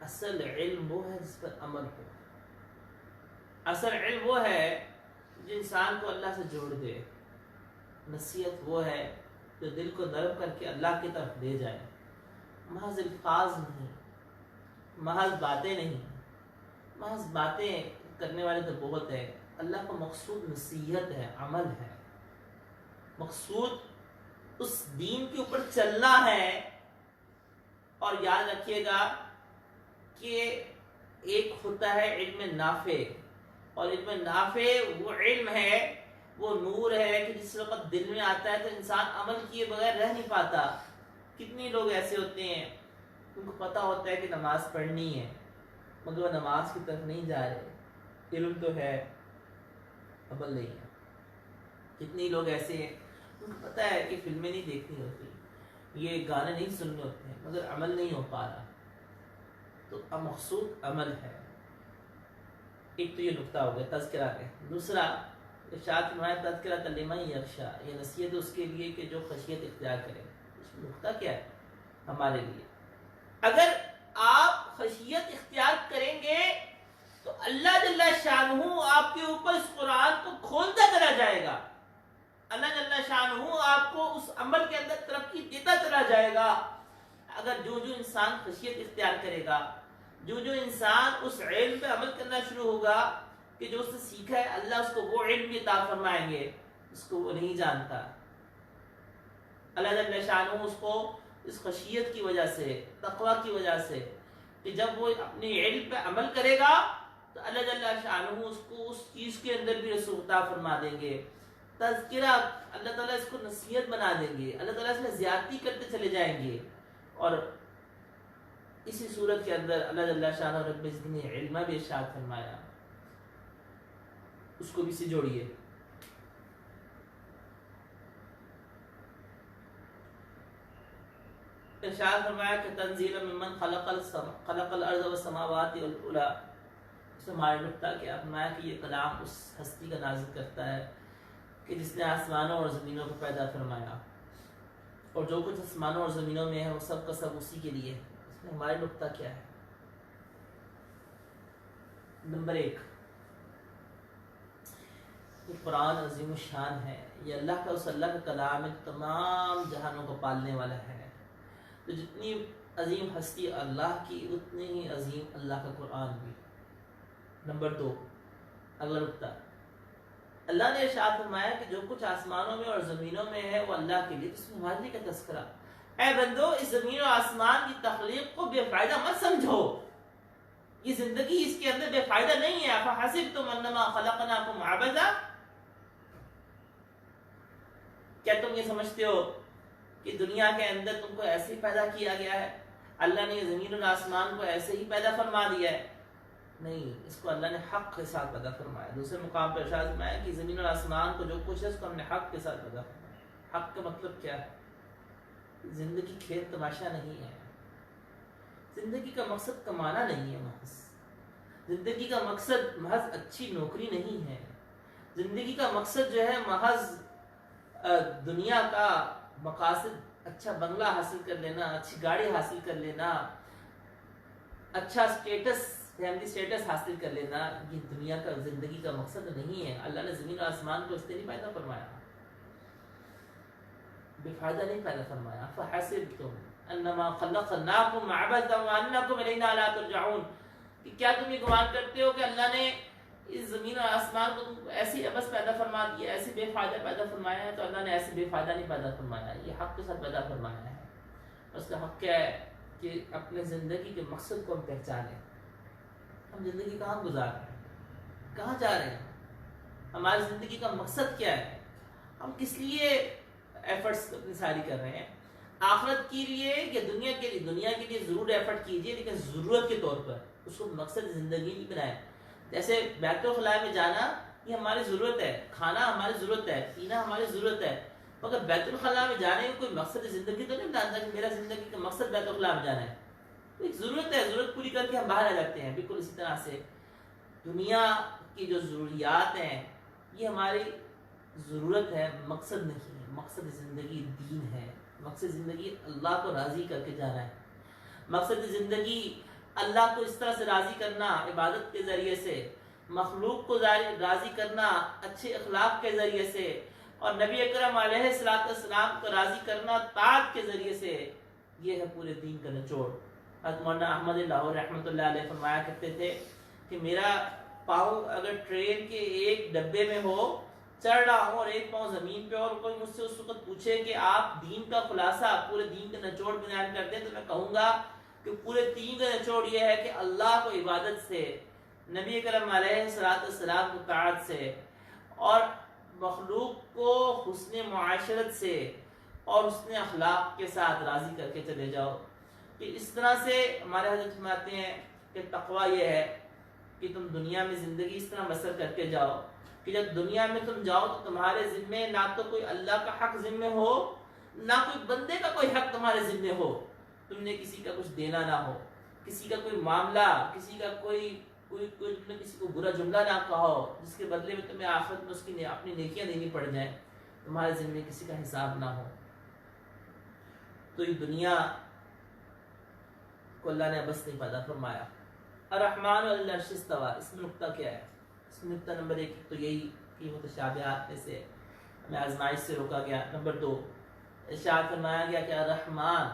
Speaker 1: اصل علم وہ ہے جس پر عمل ہو، اصل علم وہ ہے جو انسان کو اللہ سے جوڑ دے، نصیحت وہ ہے جو دل کو نرم کر کے اللہ کی طرف لے جائے۔ محض الفاظ نہیں، محض باتیں نہیں، محض باتیں کرنے والے تو بہت ہے۔ اللہ کا مقصود نصیحت ہے، عمل ہے، مقصود اس دین کے اوپر چلنا ہے۔ اور یاد رکھیے گا کہ ایک ہوتا ہے علم نافع، اور علم نافع وہ علم ہے، وہ نور ہے کہ جس وقت دل میں آتا ہے تو انسان عمل کیے بغیر رہ نہیں پاتا۔ کتنی لوگ ایسے ہوتے ہیں ان کو پتہ ہوتا ہے کہ نماز پڑھنی ہے، مگر وہ نماز کی طرف نہیں جا رہے، علم تو ہے عمل نہیں ہے۔ کتنی لوگ ایسے ہیں ان کو پتہ ہے کہ فلمیں نہیں دیکھنی ہوتی، یہ گانے نہیں سننے ہوتے ہیں، مگر عمل نہیں ہو پا رہا۔ تو مقصود عمل ہے۔ ایک تو یہ نقطہ ہو گیا تذکرہ ہے۔ دوسرا ارشاد فرمایا تذکرۃ لمن یخشی، یہ نصیحت اس کے لیے کہ جو خشیت اختیار کرے۔ اس میں نقطہ کیا ہے ہمارے لیے؟ اگر آپ خشیت اختیار کریں گے تو اللہ جل شانہ آپ کے اوپر اس قرآن کو کھولتا چلا جائے گا، اللہ جل شانہ آپ کو اس عمل کے اندر ترقی دیتا چلا جائے گا۔ اگر جو انسان خشیت اختیار کرے گا، جو انسان اس علم پہ عمل کرنا شروع ہوگا کہ جو اس نے سیکھا ہے، اللہ اس کو وہ علم بھی عطا فرمائیں گے اس کو وہ نہیں جانتا۔ اللہ جل شانہ اس کو اس خشیت کی وجہ سے، تقوی کی وجہ سے، کہ جب وہ اپنے علم پہ عمل کرے گا تو اللہ جل شانہ اس کو اس چیز کے اندر بھی رسوخ عطا فرما دیں گے۔ تذکرہ اللہ تعالیٰ اس کو نصیحت بنا دیں گے، اللہ تعالیٰ اس میں زیادتی کرتے چلے جائیں گے۔ اور اسی صورت کے اندر اللہ جل شانہ رب زدنی علما بھی ارشاد فرمایا، اس کو بھی سے جوڑیے۔ ارشاد فرمایا کہ تنزیلا ممن خلق الارض والسماوات والعلا۔ اس میں ہمارے نقطہ کیا فرمایا کہ یہ کلام اس ہستی کا نازل کرتا ہے کہ جس نے آسمانوں اور زمینوں کو پیدا فرمایا، اور جو کچھ آسمانوں اور زمینوں میں ہے وہ سب کا سب اسی کے لیے ہے. اس میں ہمارے نقطہ کیا ہے؟ نمبر 1، یہ قرآن عظیم الشان ہے، یہ اللہ کا، اس اللہ کا کلام ہے، تمام جہانوں کو پالنے والا ہے. تو جتنی عظیم ہستی اللہ کی، اتنی ہی عظیم اللہ کا قرآن بھی. نمبر 2، اگلا نقطہ، اللہ نے ارشاد فرمایا کہ جو کچھ آسمانوں میں اور زمینوں میں ہے وہ اللہ کے لیے. اس میں ہمارے لیے کا تذکرہ. اے بندو، اس زمین اور آسمان کی تخلیق کو بے فائدہ مت سمجھو. یہ زندگی اس کے اندر بے فائدہ نہیں ہے. افحسبتم انما خلقناکم عبثا، کیا تم یہ سمجھتے ہو کہ دنیا کے اندر تم کو ایسے ہی پیدا کیا گیا ہے؟ اللہ نے زمین اور آسمان کو ایسے ہی پیدا فرما دیا ہے؟ نہیں، اس کو اللہ نے حق کے ساتھ پیدا فرمایا. دوسرے مقام پر ارشاد فرمایا کہ زمین اور آسمان کو جو کچھ ہے اس کو ہم نے حق کے ساتھ پیدا فرمایا. حق کا مطلب کیا ہے؟ زندگی کھیل تماشا نہیں ہے. زندگی کا مقصد کمانا نہیں ہے محض. زندگی کا مقصد محض اچھی نوکری نہیں ہے. زندگی کا مقصد جو ہے محض دنیا کا مقاصد، اچھا بنگلہ حاصل کر لینا، اچھی گاڑی حاصل کر لینا، اچھا سٹیٹس، فیملی سٹیٹس حاصل کر لینا، یہ دنیا کا، زندگی کا مقصد نہیں ہے. اللہ نے زمین و آسمان کو اس سے نہیں پیدا فرمایا، بے فائدہ نہیں پیدا فرمایا. فحسبتم انما خلقناکم عبثا وانکم الینا لا ترجعون، کہ کیا تم یہ گمان کرتے ہو کہ اللہ نے اس زمین اور آسمان کو ایسی عبث پیدا فرما دیا، ایسی بے فائدہ پیدا فرمایا ہے؟ تو اللہ نے ایسے بے فائدہ نہیں پیدا فرمایا، یہ حق کے ساتھ پیدا فرمایا ہے. اس کا حق کیا ہے کہ اپنے زندگی کے مقصد کو ہم پہچانیں. ہم زندگی کہاں گزار رہے ہیں، کہاں جا رہے ہیں، ہماری زندگی کا مقصد کیا ہے، ہم کس لیے ایفرٹس اپنی ساری کر رہے ہیں، آخرت کے لیے یا دنیا کے لیے؟ دنیا کے لیے ضرور ایفرٹ کیجئے، لیکن ضرورت کے طور پر، اس کو مقصد زندگی نہیں بنائیں. جیسے بیت الخلاء میں جانا یہ ہماری ضرورت ہے، کھانا ہماری ضرورت ہے، پینا ہماری ضرورت ہے، مگر بیت الخلاء میں جانے کا کوئی مقصد زندگی تو نہیں بناتا کہ میرا زندگی کا مقصد بیت الخلاء میں جانا ہے. ایک ضرورت ہے، ضرورت پوری کر کے ہم باہر آ جاتے ہیں. بالکل اسی طرح سے دنیا کی جو ضروریات ہیں یہ ہماری ضرورت ہے، مقصد نہیں ہے. مقصد زندگی دین ہے. مقصد زندگی اللہ کو راضی کر کے جانا ہے. مقصد زندگی اللہ کو اس طرح سے راضی کرنا عبادت کے ذریعے سے، مخلوق کو راضی کرنا اچھے اخلاق کے ذریعے سے، اور نبی اکرم علیہ السلام کو راضی کرنا طاعت کے ذریعے سے. یہ ہے پورے دین کا نچوڑ. حضرت مولانا احمد لاہور رحمۃ اللہ علیہ فرمایا کرتے تھے کہ میرا پاؤں اگر ٹرین کے ایک ڈبے میں ہو، چڑھ رہا ہوں، اور ایک پاؤں زمین پہ، اور کوئی مجھ سے اس وقت پوچھے کہ آپ دین کا خلاصہ، پورے دین کا نچوڑ بیان کر دیں، تو میں کہوں گا کہ پورے دین کا نچوڑ یہ ہے کہ اللہ کو عبادت سے، نبی کرم علیہ السلام کو طاعت سے، اور مخلوق کو حسن معاشرت سے اور حسن اخلاق کے ساتھ راضی کر کے چلے جاؤ. کہ اس طرح سے ہمارے حضرت فرماتے ہیں کہ تقویٰ یہ ہے کہ تم دنیا میں زندگی اس طرح بسر کر کے جاؤ کہ جب دنیا میں تم جاؤ تو تمہارے ذمے نہ تو کوئی اللہ کا حق ذمے ہو، نہ کوئی بندے کا کوئی حق تمہارے ذمے ہو. تم نے کسی کا کچھ دینا نہ ہو، کسی کا کوئی معاملہ، کسی کا کوئی تم نے کسی کو برا جملہ نہ کہا ہو جس کے بدلے میں تمہیں آخرت میں اس کی اپنی نیکیاں دینی پڑ جائیں. تمہارے ذمے کسی کا حساب نہ ہو. تو یہ دنیا کو اللہ نے بس نہیں پیدا فرمایا. الرحمن علی العرش استوى، اس میں نقطہ کیا ہے؟ اس میں نقطہ نمبر 1 تو یہی کہ متشابہات میں سے ہمیں آزمائش سے روکا گیا. نمبر 2، ارشاد فرمایا گیا کہ الرحمن،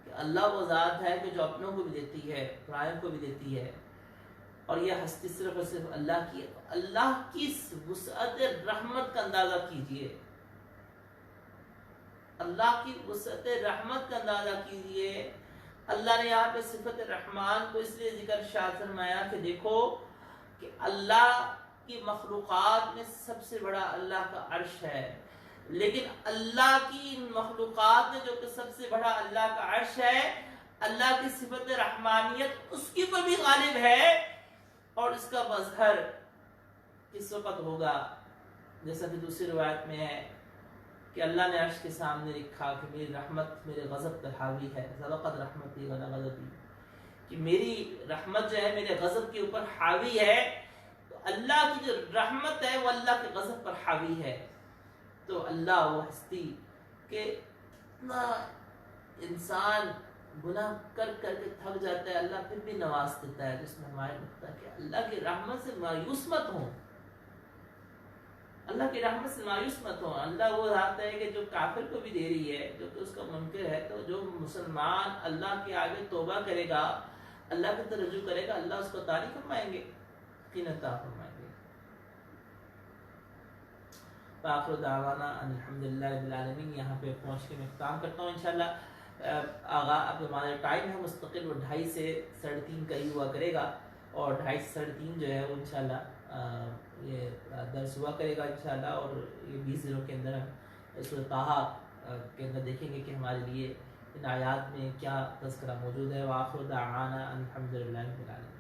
Speaker 1: کہ اللہ وہ ذات ہے کہ جو اپنوں کو بھی دیتی ہے، پرائم کو بھی دیتی ہے، اور یہ ہستی صرف اور صرف اللہ کی ہے. اللہ کی وسعت رحمت کا اندازہ کیجئے، اللہ کی وسعت رحمت کا اندازہ کیجئے. اللہ نے یہاں پہ صفت رحمان کو اس لیے ذکر شاد فرمایا کہ دیکھو کہ اللہ کی مخلوقات میں سب سے بڑا اللہ کا عرش ہے، لیکن اللہ کی مخلوقات میں جو کہ سب سے بڑا اللہ کا عرش ہے، اللہ کی صفت رحمانیت اس کی پر بھی غالب ہے. اور اس کا مظہر کس وقت ہوگا؟ جیسا کہ دوسری روایت میں ہے کہ اللہ نے عرش کے سامنے لکھا کہ میری رحمت میرے غضب پر حاوی ہے، سبقت رحمتی ولا غضبی، کہ میری رحمت جو ہے میرے غضب کے اوپر حاوی ہے. تو اللہ کی جو رحمت ہے وہ اللہ کے غضب پر حاوی ہے. تو اللہ وہ ہستی کہ اتنا انسان گناہ کر کر کے تھک جاتا ہے، اللہ پھر بھی نواز دیتا ہے، جس میں ہمارے نقطہ کہ اللہ کی رحمت سے مایوس مت ہوں، اللہ کی رحمت سے مایوس مت ہوں۔ اللہ وہ ذات ہے کہ جو کافر کو بھی دے رہی ہے، جو کہ اس کا منکر ہے، تو جو مسلمان اللہ کے آگے توبہ کرے گا، اللہ کی طرف رجوع کرے گا، اللہ اس کو عطا نہیں فرمائیں گے، یقین عطا فرمائیں گے۔ آخر دعوانا ان الحمدللہ رب العالمین۔ یہاں پہ پہنچ کے میں اختتام کرتا ہوں انشاءاللہ۔ اب ہمارا ٹائم ہے مستقل، وہ 2:30 سے 3:30 کا ہی ہوا کرے گا، اور 2:30 سے 3:30 جو ہے وہ انشاءاللہ یہ درس ہوا کرے گا انشاءاللہ، اور یہ 20 دنوں کے اندر ہم سورۃ طٰہٰ کے اندر دیکھیں گے کہ ہمارے لیے ان آیات میں کیا تذکرہ موجود ہے۔ وآخر دعوانا ان الحمدللہ رب العالمین۔